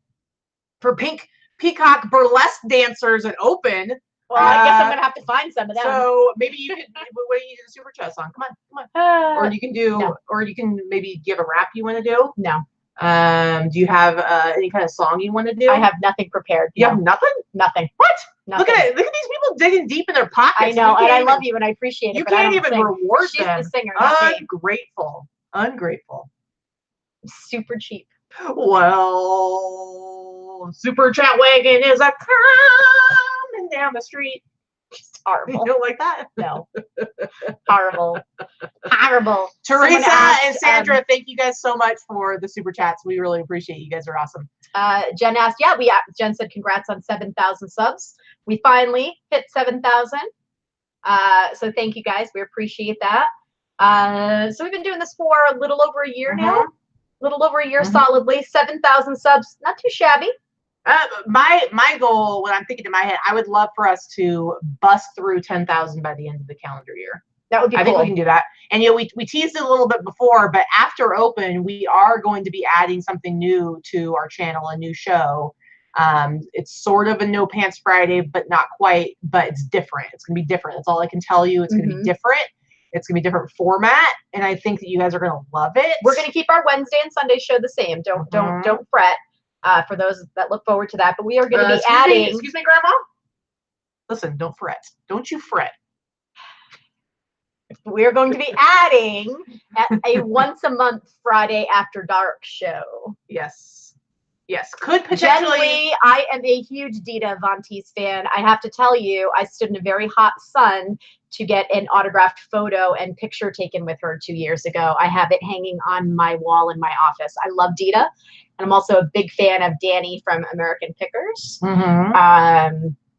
for Pink Peacock burlesque dancers at Open. Well, I guess I'm gonna have to find some of them. So maybe you could. What do you do? The super chat song? Come on. Or you can do, no. Or you can maybe give a rap you want to do. No. Do you have any kind of song you want to do? I have nothing prepared. You have nothing? Nothing. What? Nothing. Look at these people digging deep in their pockets. I know, and I love you, and I appreciate it. You but can't I don't even sing. reward She's them. The singer. Ungrateful. Super cheap. Well, super chat wagon is a coming down the street. Just horrible. You don't like that? No. Horrible. Teresa and Sandra, thank you guys so much for the super chats. We really appreciate you. You guys are awesome. Jen asked, Jen said, congrats on 7,000 subs. We finally hit 7,000. So thank you guys. We appreciate that. So we've been doing this for a little over a year now. Little over a year solidly. 7,000 subs. Not too shabby. My goal, when I'm thinking in my head, I would love for us to bust through 10,000 by the end of the calendar year. That would be cool. I think we can do that. And we teased it a little bit before, but after Open, we are going to be adding something new to our channel, a new show. It's sort of a No Pants Friday, but not quite, but it's different. It's going to be different. That's all I can tell you. It's going to be different. It's going to be a different format, and I think that you guys are going to love it. We're going to keep our Wednesday and Sunday show the same. Don't fret. For those that look forward to that, but we are going to be adding. Excuse me, Grandma. Listen, don't fret. Don't you fret. We're going to be adding a once a month Friday after dark show. Yes. Could potentially. Generally, I am a huge Dita Von Teese fan. I have to tell you, I stood in a very hot sun to get an autographed photo and picture taken with her 2 years ago. I have it hanging on my wall in my office. I love Dita, and I'm also a big fan of Danny from American Pickers.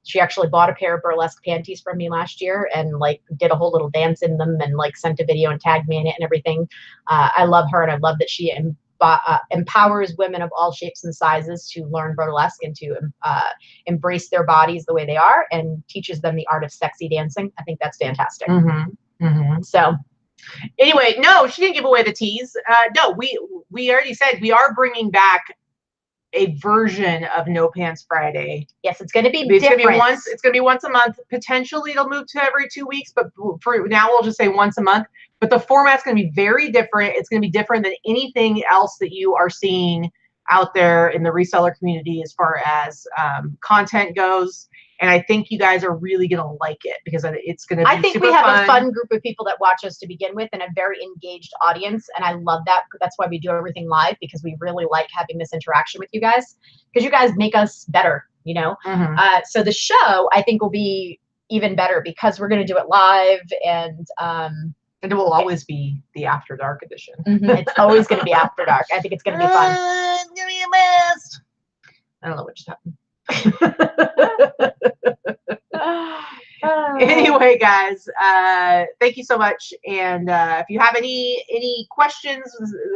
She actually bought a pair of burlesque panties from me last year and did a whole little dance in them and sent a video and tagged me in it and everything. I love her, and I love that she empowers women of all shapes and sizes to learn burlesque and to embrace their bodies the way they are, and teaches them the art of sexy dancing. I think that's fantastic. So anyway, no, she didn't give away the tease. No, we already said we are bringing back a version of No Pants Friday. Yes, it's going to be different. It's going to be once a month. Potentially it'll move to every 2 weeks, but for now we'll just say once a month. But the format's going to be very different. It's going to be different than anything else that you are seeing out there in the reseller community as far as content goes. And I think you guys are really going to like it because it's going to be I think super we have fun. A fun group of people that watch us to begin with and a very engaged audience. And I love that. That's why we do everything live, because we really like having this interaction with you guys, because you guys make us better, So the show, I think, will be even better because we're going to do it live, and it will always be the After Dark edition. It's always going to be After Dark. I think it's going to be fun. It's going to be a mess. I don't know what just happened. Anyway, guys, thank you so much. And if you have any questions,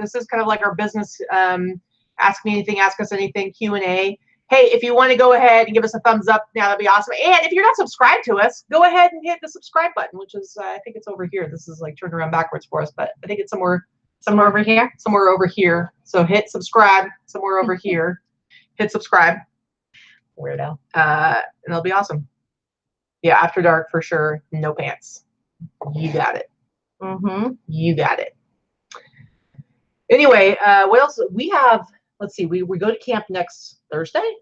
this is kind of like our business. Ask me anything, ask us anything, Q&A. Hey, if you want to go ahead and give us a thumbs up now, that'd be awesome. And if you're not subscribed to us, go ahead and hit the subscribe button, which is, I think it's over here. This is turned around backwards for us, but I think it's somewhere over here. Somewhere over here. So hit subscribe somewhere over here. Hit subscribe. Weirdo. And it'll be awesome. Yeah, After Dark for sure. No pants. You got it. You got it. Anyway, what else? We have, let's see, we go to camp next Thursday.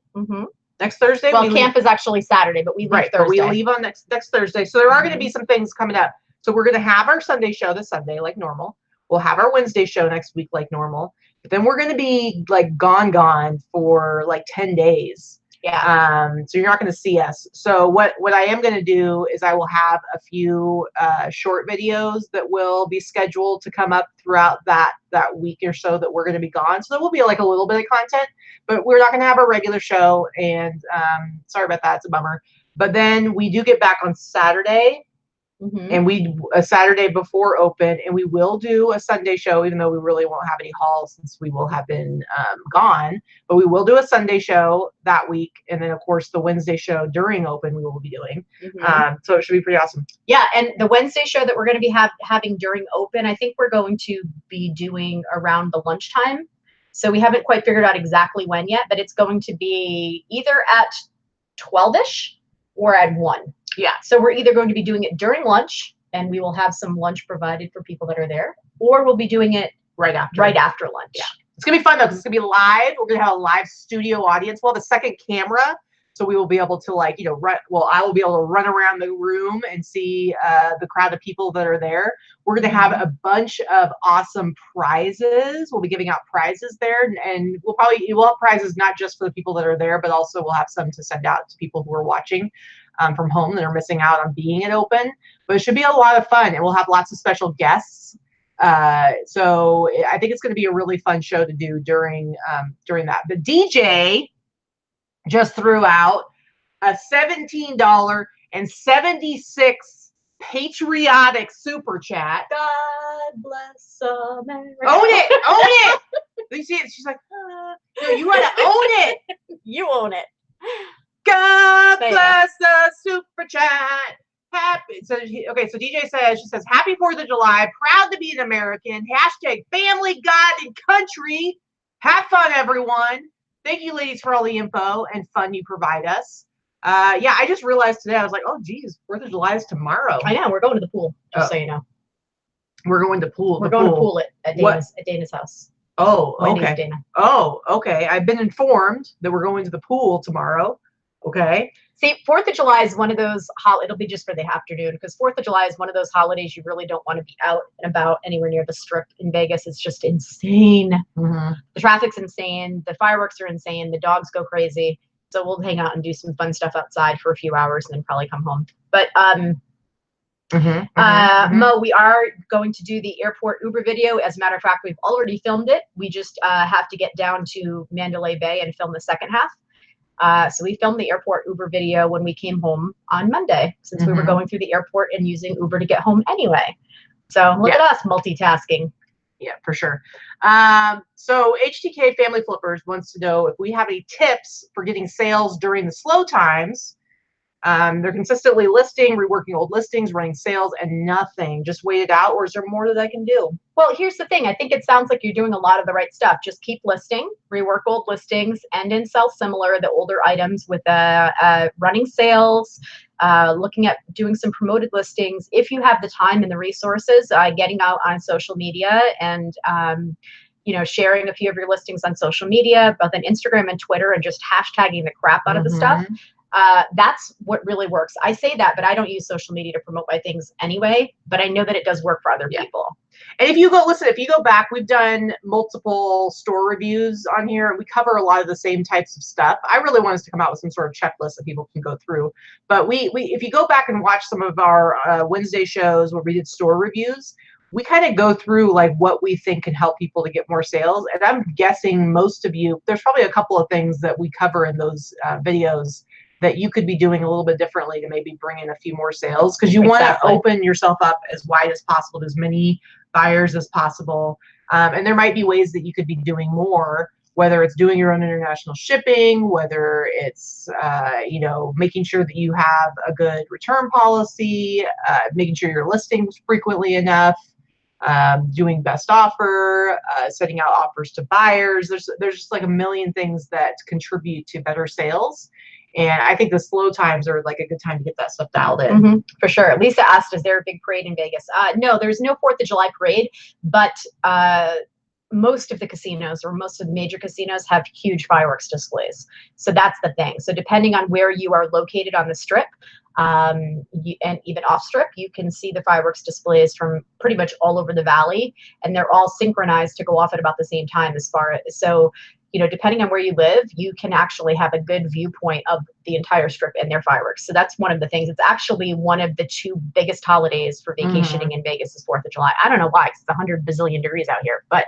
Next Thursday. Well, camp is actually Saturday, but we leave Thursday. But we leave on next Thursday. So there are going to be some things coming up. So we're going to have our Sunday show this Sunday like normal. We'll have our Wednesday show next week like normal. But then we're going to be gone for 10 days. So you're not going to see us. So what I am going to do is I will have a few short videos that will be scheduled to come up throughout that week or so that we're going to be gone. So there will be like a little bit of content, but we're not going to have a regular show. And sorry about that. It's a bummer. But then we do get back on Saturday. And a Saturday before open, and we will do a Sunday show, even though we really won't have any hauls since we will have been gone. But we will do a Sunday show that week, and then of course the Wednesday show during open we will be doing. So it should be pretty awesome. Yeah, and the Wednesday show that we're going to be having during open, I think we're going to be doing around the lunchtime. So we haven't quite figured out exactly when yet, but it's going to be either at 12-ish or at 1. Yeah, so we're either going to be doing it during lunch, and we will have some lunch provided for people that are there, or we'll be doing it right after lunch. Yeah, it's gonna be fun though, because it's gonna be live. We're gonna have a live studio audience. We'll have a second camera, so we will be able to I will be able to run around the room and see the crowd of people that are there. We're gonna have a bunch of awesome prizes. We'll be giving out prizes there, and we'll have prizes not just for the people that are there, but also we'll have some to send out to people who are watching from home that are missing out on being at open. But it should be a lot of fun, and we'll have lots of special guests. So I think it's going to be a really fun show to do during that. The DJ just threw out a $17.76 patriotic super chat. God bless America. Own it. You see it? She's like, no, you want to own it. You own it. God bless the super chat. Happy. So DJ says, she says, happy 4th of July. Proud to be an American. # family, God, and country. Have fun, everyone. Thank you, ladies, for all the info and fun you provide us. Yeah, I just realized today, I was like, oh, geez, 4th of July is tomorrow. I know. We're going to the pool, just so you know. We're going to pool. We're going to pool at Dana's house. Oh, Wendy's okay. Dana. Oh, okay. I've been informed that we're going to the pool tomorrow. Okay. See, 4th of July is one of those, it'll be just for the afternoon, because 4th of July is one of those holidays you really don't want to be out and about anywhere near the Strip in Vegas. It's just insane. The traffic's insane. The fireworks are insane. The dogs go crazy. So we'll hang out and do some fun stuff outside for a few hours and then probably come home. But Mo, we are going to do the airport Uber video. As a matter of fact, we've already filmed it. We just have to get down to Mandalay Bay and film the second half. So we filmed the airport Uber video when we came home on Monday, since we were going through the airport and using Uber to get home anyway. So look at us multitasking. Yeah, for sure. So HTK Family Flippers wants to know if we have any tips for getting sales during the slow times. They're consistently listing, reworking old listings, running sales, and nothing. Just wait it out, or is there more that I can do? Well, here's the thing. I think it sounds like you're doing a lot of the right stuff. Just keep listing, rework old listings, and in sell similar, the older items with running sales, looking at doing some promoted listings. If you have the time and the resources, getting out on social media and sharing a few of your listings on social media, both on Instagram and Twitter, and just hashtagging the crap out of the stuff. That's what really works. I say that, but I don't use social media to promote my things anyway, but I know that it does work for other people. And if you go back, we've done multiple store reviews on here, and we cover a lot of the same types of stuff. I really want us to come out with some sort of checklist that people can go through. But if you go back and watch some of our Wednesday shows where we did store reviews, we kind of go through like what we think can help people to get more sales. And I'm guessing most of you, there's probably a couple of things that we cover in those videos that you could be doing a little bit differently to maybe bring in a few more sales, because you want to open yourself up as wide as possible to as many buyers as possible. And there might be ways that you could be doing more, whether it's doing your own international shipping, whether it's making sure that you have a good return policy, making sure you're listing frequently enough, doing best offer, sending out offers to buyers. There's just like a million things that contribute to better sales. And I think the slow times are like a good time to get that stuff dialed in. For sure. Lisa asked, is there a big parade in Vegas? No, there's no 4th of July parade, but most of the casinos, or most of the major casinos, have huge fireworks displays. So that's the thing. So depending on where you are located on the Strip, and even off Strip, you can see the fireworks displays from pretty much all over the valley, and they're all synchronized to go off at about the same time. So you know, depending on where you live, you can actually have a good viewpoint of the entire strip and their fireworks. So that's one of the things. It's actually one of the 2 biggest holidays for vacationing in Vegas is 4th of July. I don't know why, 'cause it's 100 bazillion degrees out here, but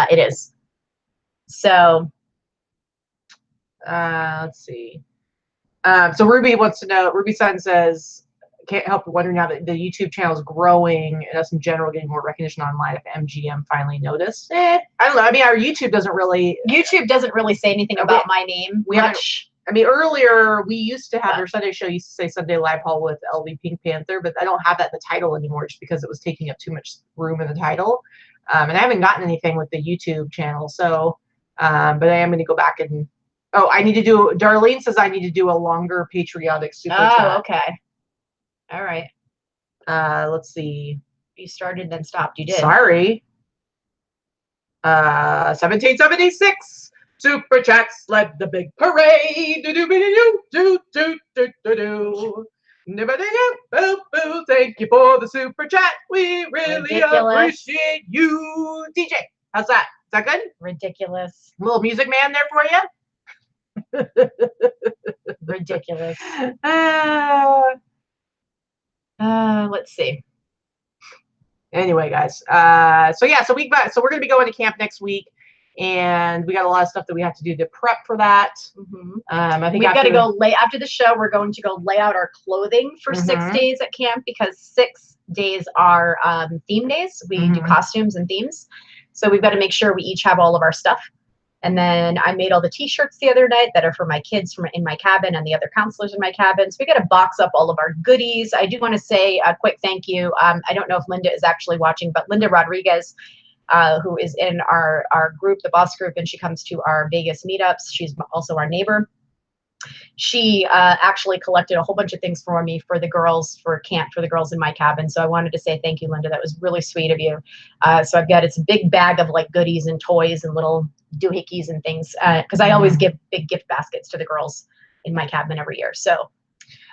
it is. So let's see. So Ruby wants to know, Ruby Sun says, can't help but wondering now that the YouTube channel is growing and us in general getting more recognition online if MGM finally noticed. I don't know. I mean, our YouTube doesn't really say anything about my name much. I mean, earlier we used to have our Sunday show used to say Sunday Live Haul with LV Pink Panther, but I don't have that in the title anymore just because it was taking up too much room in the title. And I haven't gotten anything with the YouTube channel. So, but I am going to go back and, I need to do, Darlene says I need to do a longer patriotic super chat. Oh, okay. All right. Let's see. You started, then stopped. You did. Sorry. 1776. Super chats led the big parade. Do do do do do do do do. Thank you for the super chat. We really appreciate you, DJ. How's that? Is that good? Ridiculous. Little music man there for you. Ridiculous. Let's see. Anyway, guys. So we're gonna be going to camp next week, and we got a lot of stuff that we have to do to prep for that. I think we've got to go after the show. We're going to go lay out our clothing for 6 days at camp because 6 days are theme days. We do costumes and themes, so we've got to make sure we each have all of our stuff. And then I made all the t-shirts the other night that are for my kids in my cabin and the other counselors in my cabin. So we got to box up all of our goodies. I do want to say a quick thank you. I don't know if Linda is actually watching, but Linda Rodriguez, who is in our group, the boss group, and she comes to our Vegas meetups. She's also our neighbor. She actually collected a whole bunch of things for me for the girls, for camp, for the girls in my cabin. So I wanted to say thank you, Linda. That was really sweet of you. So I've got, it's a big bag of like goodies and toys and little doohickeys and things, because I always give big gift baskets to the girls in my cabin every year. So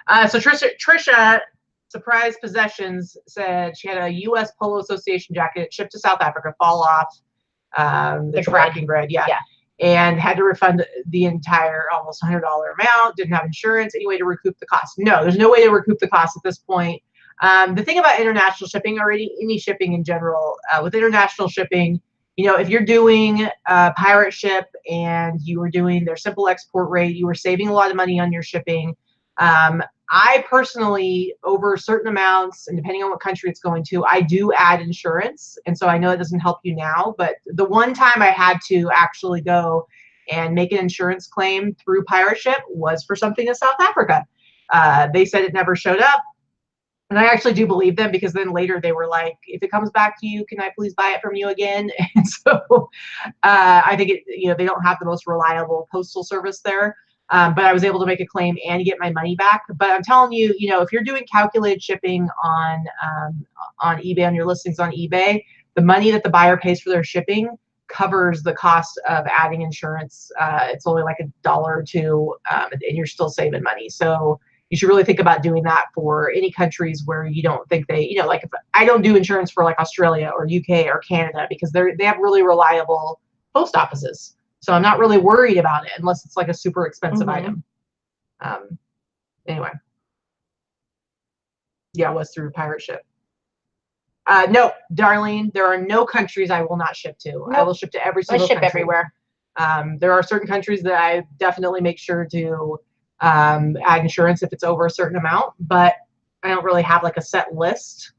Trisha Surprise Possessions said she had a U.S. Polo Association jacket shipped to South Africa, fall off the tracking grid, and had to refund the entire almost $100 amount, didn't have insurance, any way to recoup the cost. No, there's no way to recoup the cost at this point. The thing about international shipping, or any shipping in general, with international shipping, you know, if you're doing a pirate ship and you were doing their simple export rate, you were saving a lot of money on your shipping. I personally, over certain amounts, and depending on what country it's going to, I do add insurance. And so I know it doesn't help you now, but the one time I had to actually go and make an insurance claim through pirate ship was for something in South Africa. They said it never showed up. And I actually do believe them, because then later they were like, if it comes back to you, can I please buy it from you again? And so I think they don't have the most reliable postal service there. But I was able to make a claim and get my money back. But I'm telling you, if you're doing calculated shipping on eBay, on your listings on eBay, the money that the buyer pays for their shipping covers the cost of adding insurance. It's only like $1 or $2, and you're still saving money. So you should really think about doing that for any countries where you don't think they, like if I don't do insurance for like Australia or UK or Canada, because they have really reliable post offices. So I'm not really worried about it unless it's like a super expensive item. Anyway. Yeah, it was through pirate ship. No, Darlene, there are no countries I will not ship to. Nope. I will ship to every single country. I ship everywhere. There are certain countries that I definitely make sure to add insurance if it's over a certain amount, but I don't really have like a set list.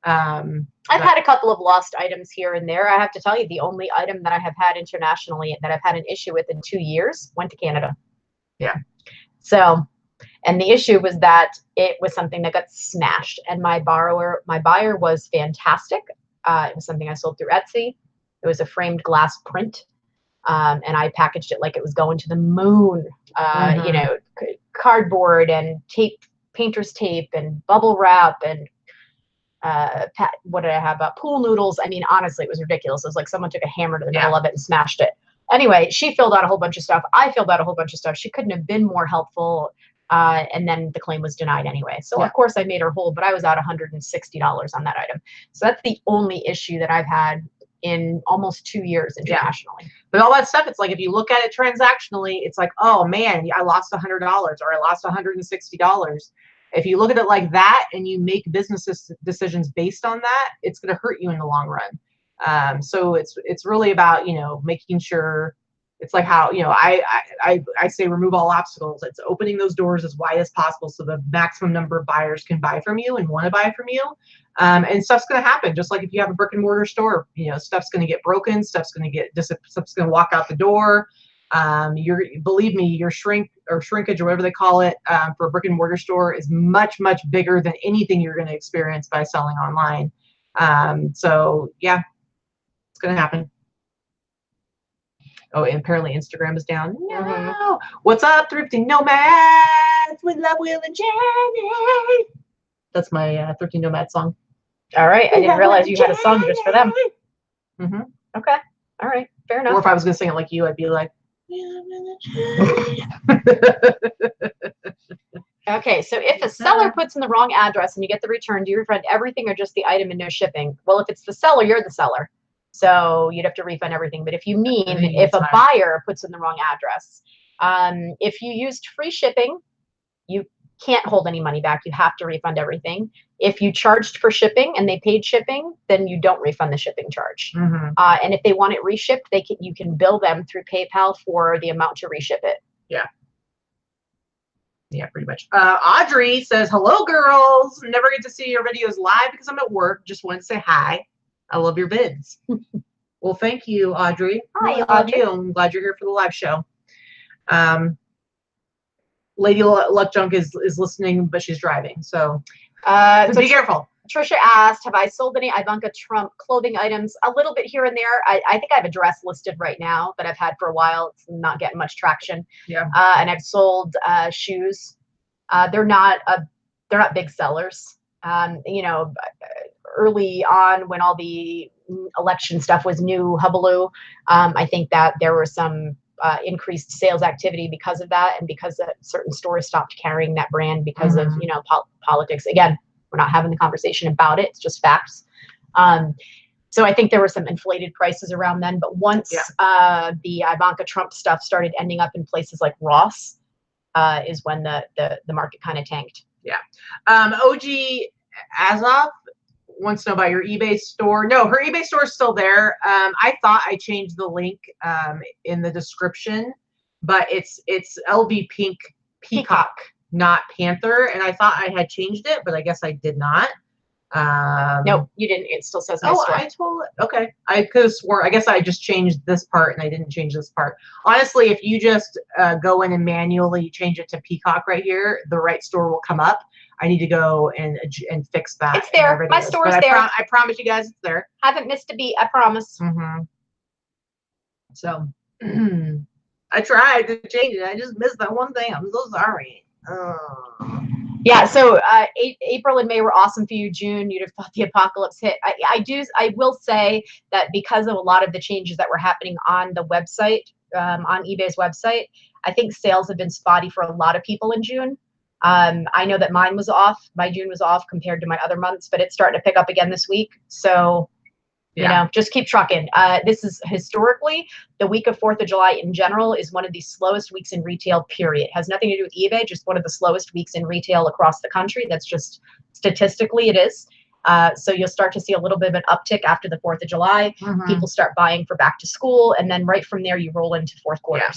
I've had a couple of lost items here and there. I have to tell you, the only item that I have had internationally that I've had an issue with in 2 years went to Canada. Yeah. So, and the issue was that it was something that got smashed, and my buyer was fantastic. It was something I sold through Etsy. It was a framed glass print. And I packaged it like it was going to the moon, cardboard and tape, painter's tape and bubble wrap and what did I have? Pool noodles. I mean, honestly, it was ridiculous. It was like someone took a hammer to the middle of it and smashed it. Anyway, she filled out a whole bunch of stuff. I filled out a whole bunch of stuff. She couldn't have been more helpful. And then the claim was denied anyway. So of course I made her whole, but I was out $160 on that item. So that's the only issue that I've had in almost 2 years internationally. But all that stuff, it's like if you look at it transactionally, it's like, oh man, I lost $100 or I lost $160. If you look at it like that and you make business decisions based on that, it's going to hurt you in the long run. So it's really about, you know, making sure. It's like how, you know, I say remove all obstacles. It's opening those doors as wide as possible so the maximum number of buyers can buy from you and want to buy from you. And stuff's going to happen. Just like if you have a brick and mortar store, you know, stuff's going to get broken. Stuff's going to walk out the door. Believe me, your shrinkage or whatever they call it for a brick and mortar store is much, much bigger than anything you're going to experience by selling online. So yeah, it's going to happen. Oh, and apparently Instagram is down. No. What's up, Thrifty Nomads? With Love, Will, and Jenny. That's my Thrifty Nomad song. All right. I didn't realize you had a song just for them. Okay. All right. Fair enough. Or if I was going to sing it like you, I'd be like, okay. So if a seller puts in the wrong address and you get the return, do you refund everything or just the item and no shipping? Well, if it's the seller, you're the seller. So you'd have to refund everything. But if you mean if a buyer puts in the wrong address, if you used free shipping, you can't hold any money back. You have to refund everything. If you charged for shipping and they paid shipping, then you don't refund the shipping charge. And if they want it reshipped, you can bill them through PayPal for the amount to reship it. Yeah. Yeah, pretty much. Audrey says, hello, girls. Never get to see your videos live because I'm at work. Just wanted to say hi. I love your vids. Well, thank you, Audrey. Hi, Audrey. I'm glad you're here for the live show. Lady Luck Junk is listening, but she's driving. So be careful. Trisha asked, have I sold any Ivanka Trump clothing items? A little bit here and there. I think I have a dress listed right now that I've had for a while. It's not getting much traction. Yeah. And I've sold shoes. They're not big sellers. You know, early on when all the election stuff was new, hubaloo, I think that there were some increased sales activity because of that, and because certain stores stopped carrying that brand because of, you know, politics. Again, we're not having the conversation about it. It's just facts. So I think there were some inflated prices around then. But once the Ivanka Trump stuff started ending up in places like Ross, is when the market kind of tanked. Yeah. OG Azov wants to know about your eBay store. No, her eBay store is still there. I thought I changed the link in the description, but it's LV Pink Peacock, not Panther. And I thought I had changed it, but I guess I did not. Nope, you didn't. It still says my store. I told it. Okay. I could have sworn. I guess I just changed this part and I didn't change this part. Honestly, if you just go in and manually change it to Peacock right here, the right store will come up. I need to go and fix that. It's there. My store is there. I promise you guys it's there. Haven't missed a beat. I promise. So I tried to change it. I just missed that one thing. I'm so sorry. Yeah. So April and May were awesome for you. June, you'd have thought the apocalypse hit. I will say that because of a lot of the changes that were happening on the website, on eBay's website, I think sales have been spotty for a lot of people in June. I know that mine was off. My June was off compared to my other months, but it's starting to pick up again this week. So, you know, just keep trucking. This is historically the week of 4th of July in general is one of the slowest weeks in retail, period. It has nothing to do with eBay, just one of the slowest weeks in retail across the country. That's just statistically it is. So you'll start to see a little bit of an uptick after the 4th of July. People start buying for back to school. And then right from there, you roll into fourth quarter. Yeah.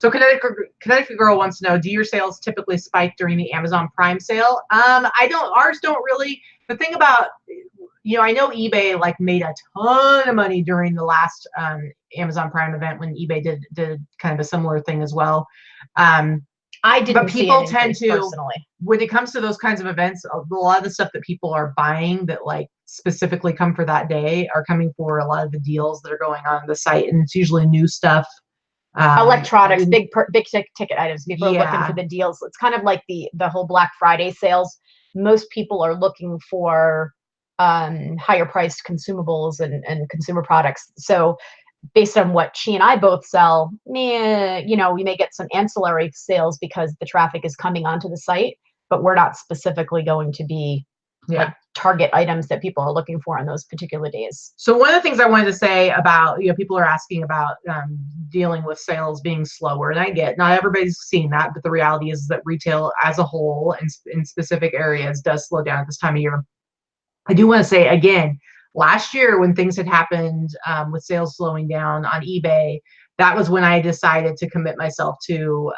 So Connecticut Girl wants to know, do your sales typically spike during the Amazon Prime sale? Ours don't really. The thing about, you know, I know eBay like made a ton of money during the last Amazon Prime event when eBay did kind of a similar thing as well. I didn't. But people tend to, personally, when it comes to those kinds of events, a lot of the stuff that people are buying that like specifically come for that day are coming for a lot of the deals that are going on the site, and it's usually new stuff. Electronics, big ticket items. People are looking for the deals. It's kind of like the whole Black Friday sales. Most people are looking for higher priced consumables and consumer products. So based on what she and I both sell, you know, we may get some ancillary sales because the traffic is coming onto the site, but we're not specifically going to be like target items that people are looking for on those particular days. So one of the things I wanted to say about, people are asking about dealing with sales being slower, and I get not everybody's seeing that, but the reality is that retail as a whole and in specific areas does slow down at this time of year. I do want to say again, last year when things had happened with sales slowing down on eBay, that was when I decided to commit myself to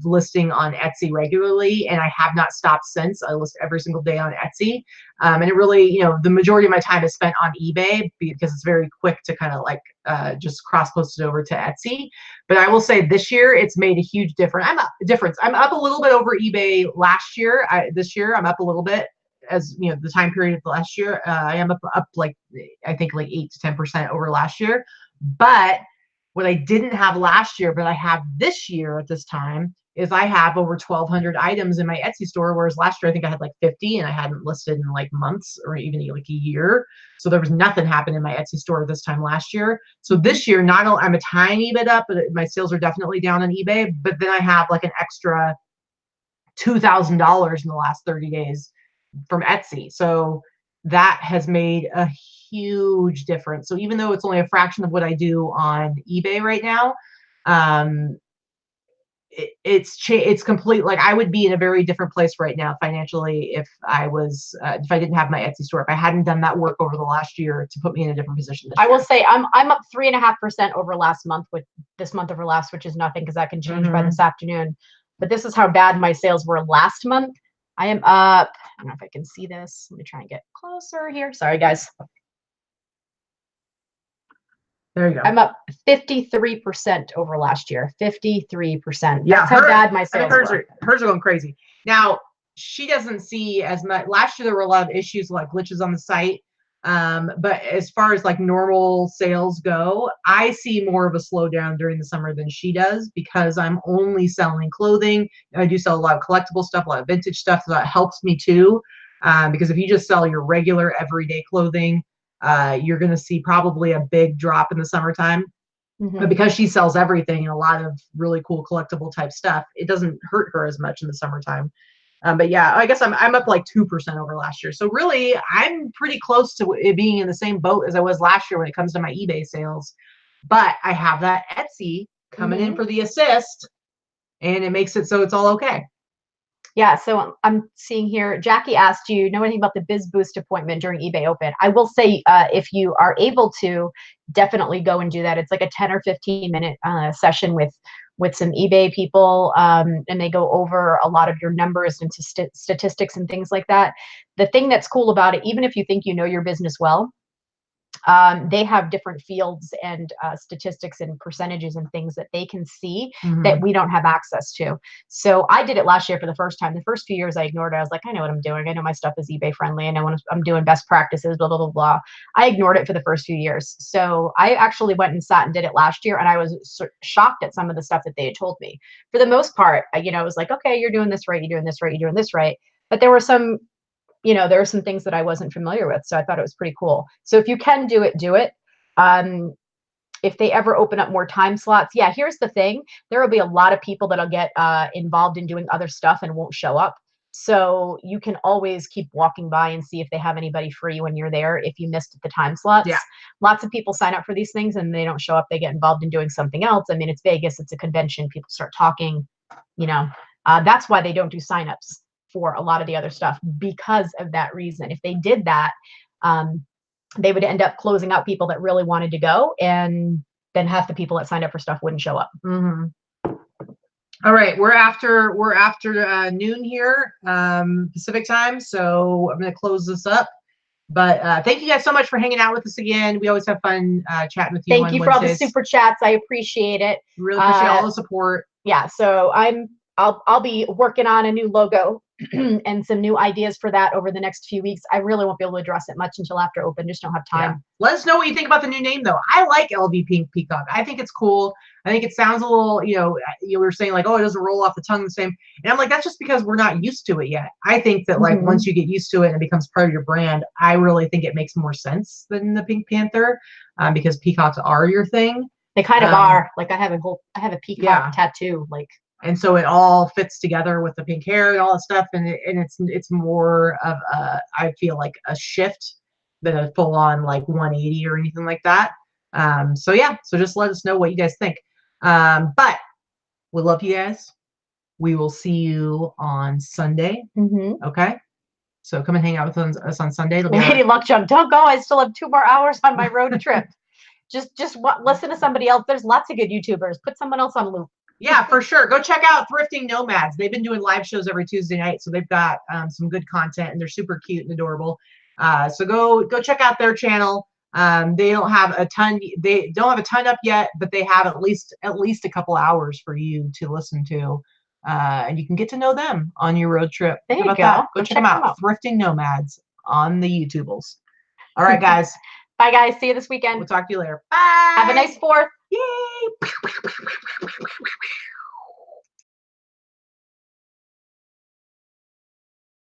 listing on Etsy regularly, and I have not stopped since. I list every single day on Etsy, and it really, the majority of my time is spent on eBay because it's very quick to kind of like just cross post it over to Etsy. But I will say this year it's made a huge difference. I'm up a little bit over eBay last year. This year I'm up a little bit. As the time period of last year, I am up like I think like 8 to 10% over last year. But what I didn't have last year, but I have this year at this time, is I have over 1,200 items in my Etsy store, whereas last year I think I had like 50 and I hadn't listed in like months or even like a year. So there was nothing happening in my Etsy store this time last year. So this year, not only I'm a tiny bit up, but my sales are definitely down on eBay, but then I have like an extra $2,000 in the last 30 days from Etsy. So that has made a huge difference. So even though it's only a fraction of what I do on eBay right now, it's complete. Like I would be in a very different place right now financially if I didn't have my Etsy store, if I hadn't done that work over the last year to put me in a different position. I will say I'm up 3.5% over last month, with this month over last, which is nothing because that can change by this afternoon. But this is how bad my sales were last month. I am up, I don't know if I can see this. Let me try and get closer here. Sorry, guys. There you go. I'm up 53% over last year. 53%. Yeah, that's how bad my sales were. Hers are going crazy. Now, she doesn't see as much. Last year, there were a lot of issues like glitches on the site. But as far as like normal sales go, I see more of a slowdown during the summer than she does because I'm only selling clothing. I do sell a lot of collectible stuff, a lot of vintage stuff. So that helps me too. Because if you just sell your regular everyday clothing, you're going to see probably a big drop in the summertime. But because she sells everything and a lot of really cool collectible type stuff, it doesn't hurt her as much in the summertime. But yeah, I guess I'm up like 2% over last year. So really, I'm pretty close to it being in the same boat as I was last year when it comes to my eBay sales. But I have that Etsy coming in for the assist, and it makes it so it's all okay. Yeah, so I'm seeing here, Jackie asked, do you know anything about the Biz Boost appointment during eBay Open? I will say, if you are able to, definitely go and do that. It's like a 10 or 15 minute session with some eBay people, and they go over a lot of your numbers and statistics and things like that. The thing that's cool about it, even if you think you know your business well, they have different fields and statistics and percentages and things that they can see that we don't have access to. So I did it last year for the first time. The first few years I ignored it. I was like, I know what I'm doing. I know my stuff is eBay friendly. I know when I'm doing best practices, blah, blah, blah, blah. I ignored it for the first few years. So I actually went and sat and did it last year, and I was shocked at some of the stuff that they had told me. For the most part, I was like, okay, you're doing this right. You're doing this right. You're doing this right. But there were some there are some things that I wasn't familiar with. So I thought it was pretty cool. So if you can do it, do it. If they ever open up more time slots, yeah, here's the thing. There will be a lot of people that'll get involved in doing other stuff and won't show up. So you can always keep walking by and see if they have anybody free when you're there if you missed the time slots. Yeah. Lots of people sign up for these things and they don't show up. They get involved in doing something else. I mean, it's Vegas. It's a convention. People start talking, that's why they don't do signups for a lot of the other stuff, because of that reason. If they did that, they would end up closing out people that really wanted to go, and then half the people that signed up for stuff wouldn't show up. All right, we're after noon here, Pacific time, so I'm going to close this up. But thank you guys so much for hanging out with us again. We always have fun chatting with you. Thank you for all the super chats. I appreciate it. Really appreciate all the support. Yeah, so I'll be working on a new logo and some new ideas for that over the next few weeks. I really won't be able to address it much until after open. Just don't have time. Yeah. Let us know what you think about the new name, though. I like LV Pink Peacock. I think it's cool. I think it sounds a little, you were saying like, oh, it doesn't roll off the tongue the same. And I'm like, that's just because we're not used to it yet. I think that like once you get used to it and it becomes part of your brand, I really think it makes more sense than the Pink Panther, because peacocks are your thing. They kind of are. Like I have a peacock tattoo. Like And so it all fits together with the pink hair and all that stuff. And it's more of a, I feel like a shift than a full on like 180 or anything like that. So yeah, so just let us know what you guys think. But we love you guys. We will see you on Sunday. Okay. So come and hang out with us on Sunday. Lady Luck Junk, don't go. I still have 2 more hours on my road trip. Just listen to somebody else. There's lots of good YouTubers. Put someone else on loop. Yeah, for sure. Go check out Thrifting Nomads. They've been doing live shows every Tuesday night, so they've got some good content, and they're super cute and adorable. So go check out their channel. They don't have a ton. They don't have a ton up yet, but they have at least a couple hours for you to listen to, and you can get to know them on your road trip. There you go. That? Go check them out. Thrifting Nomads on the YouTubles. All right, guys. Bye, guys. See you this weekend. We'll talk to you later. Bye. Have a nice 4th. Yay.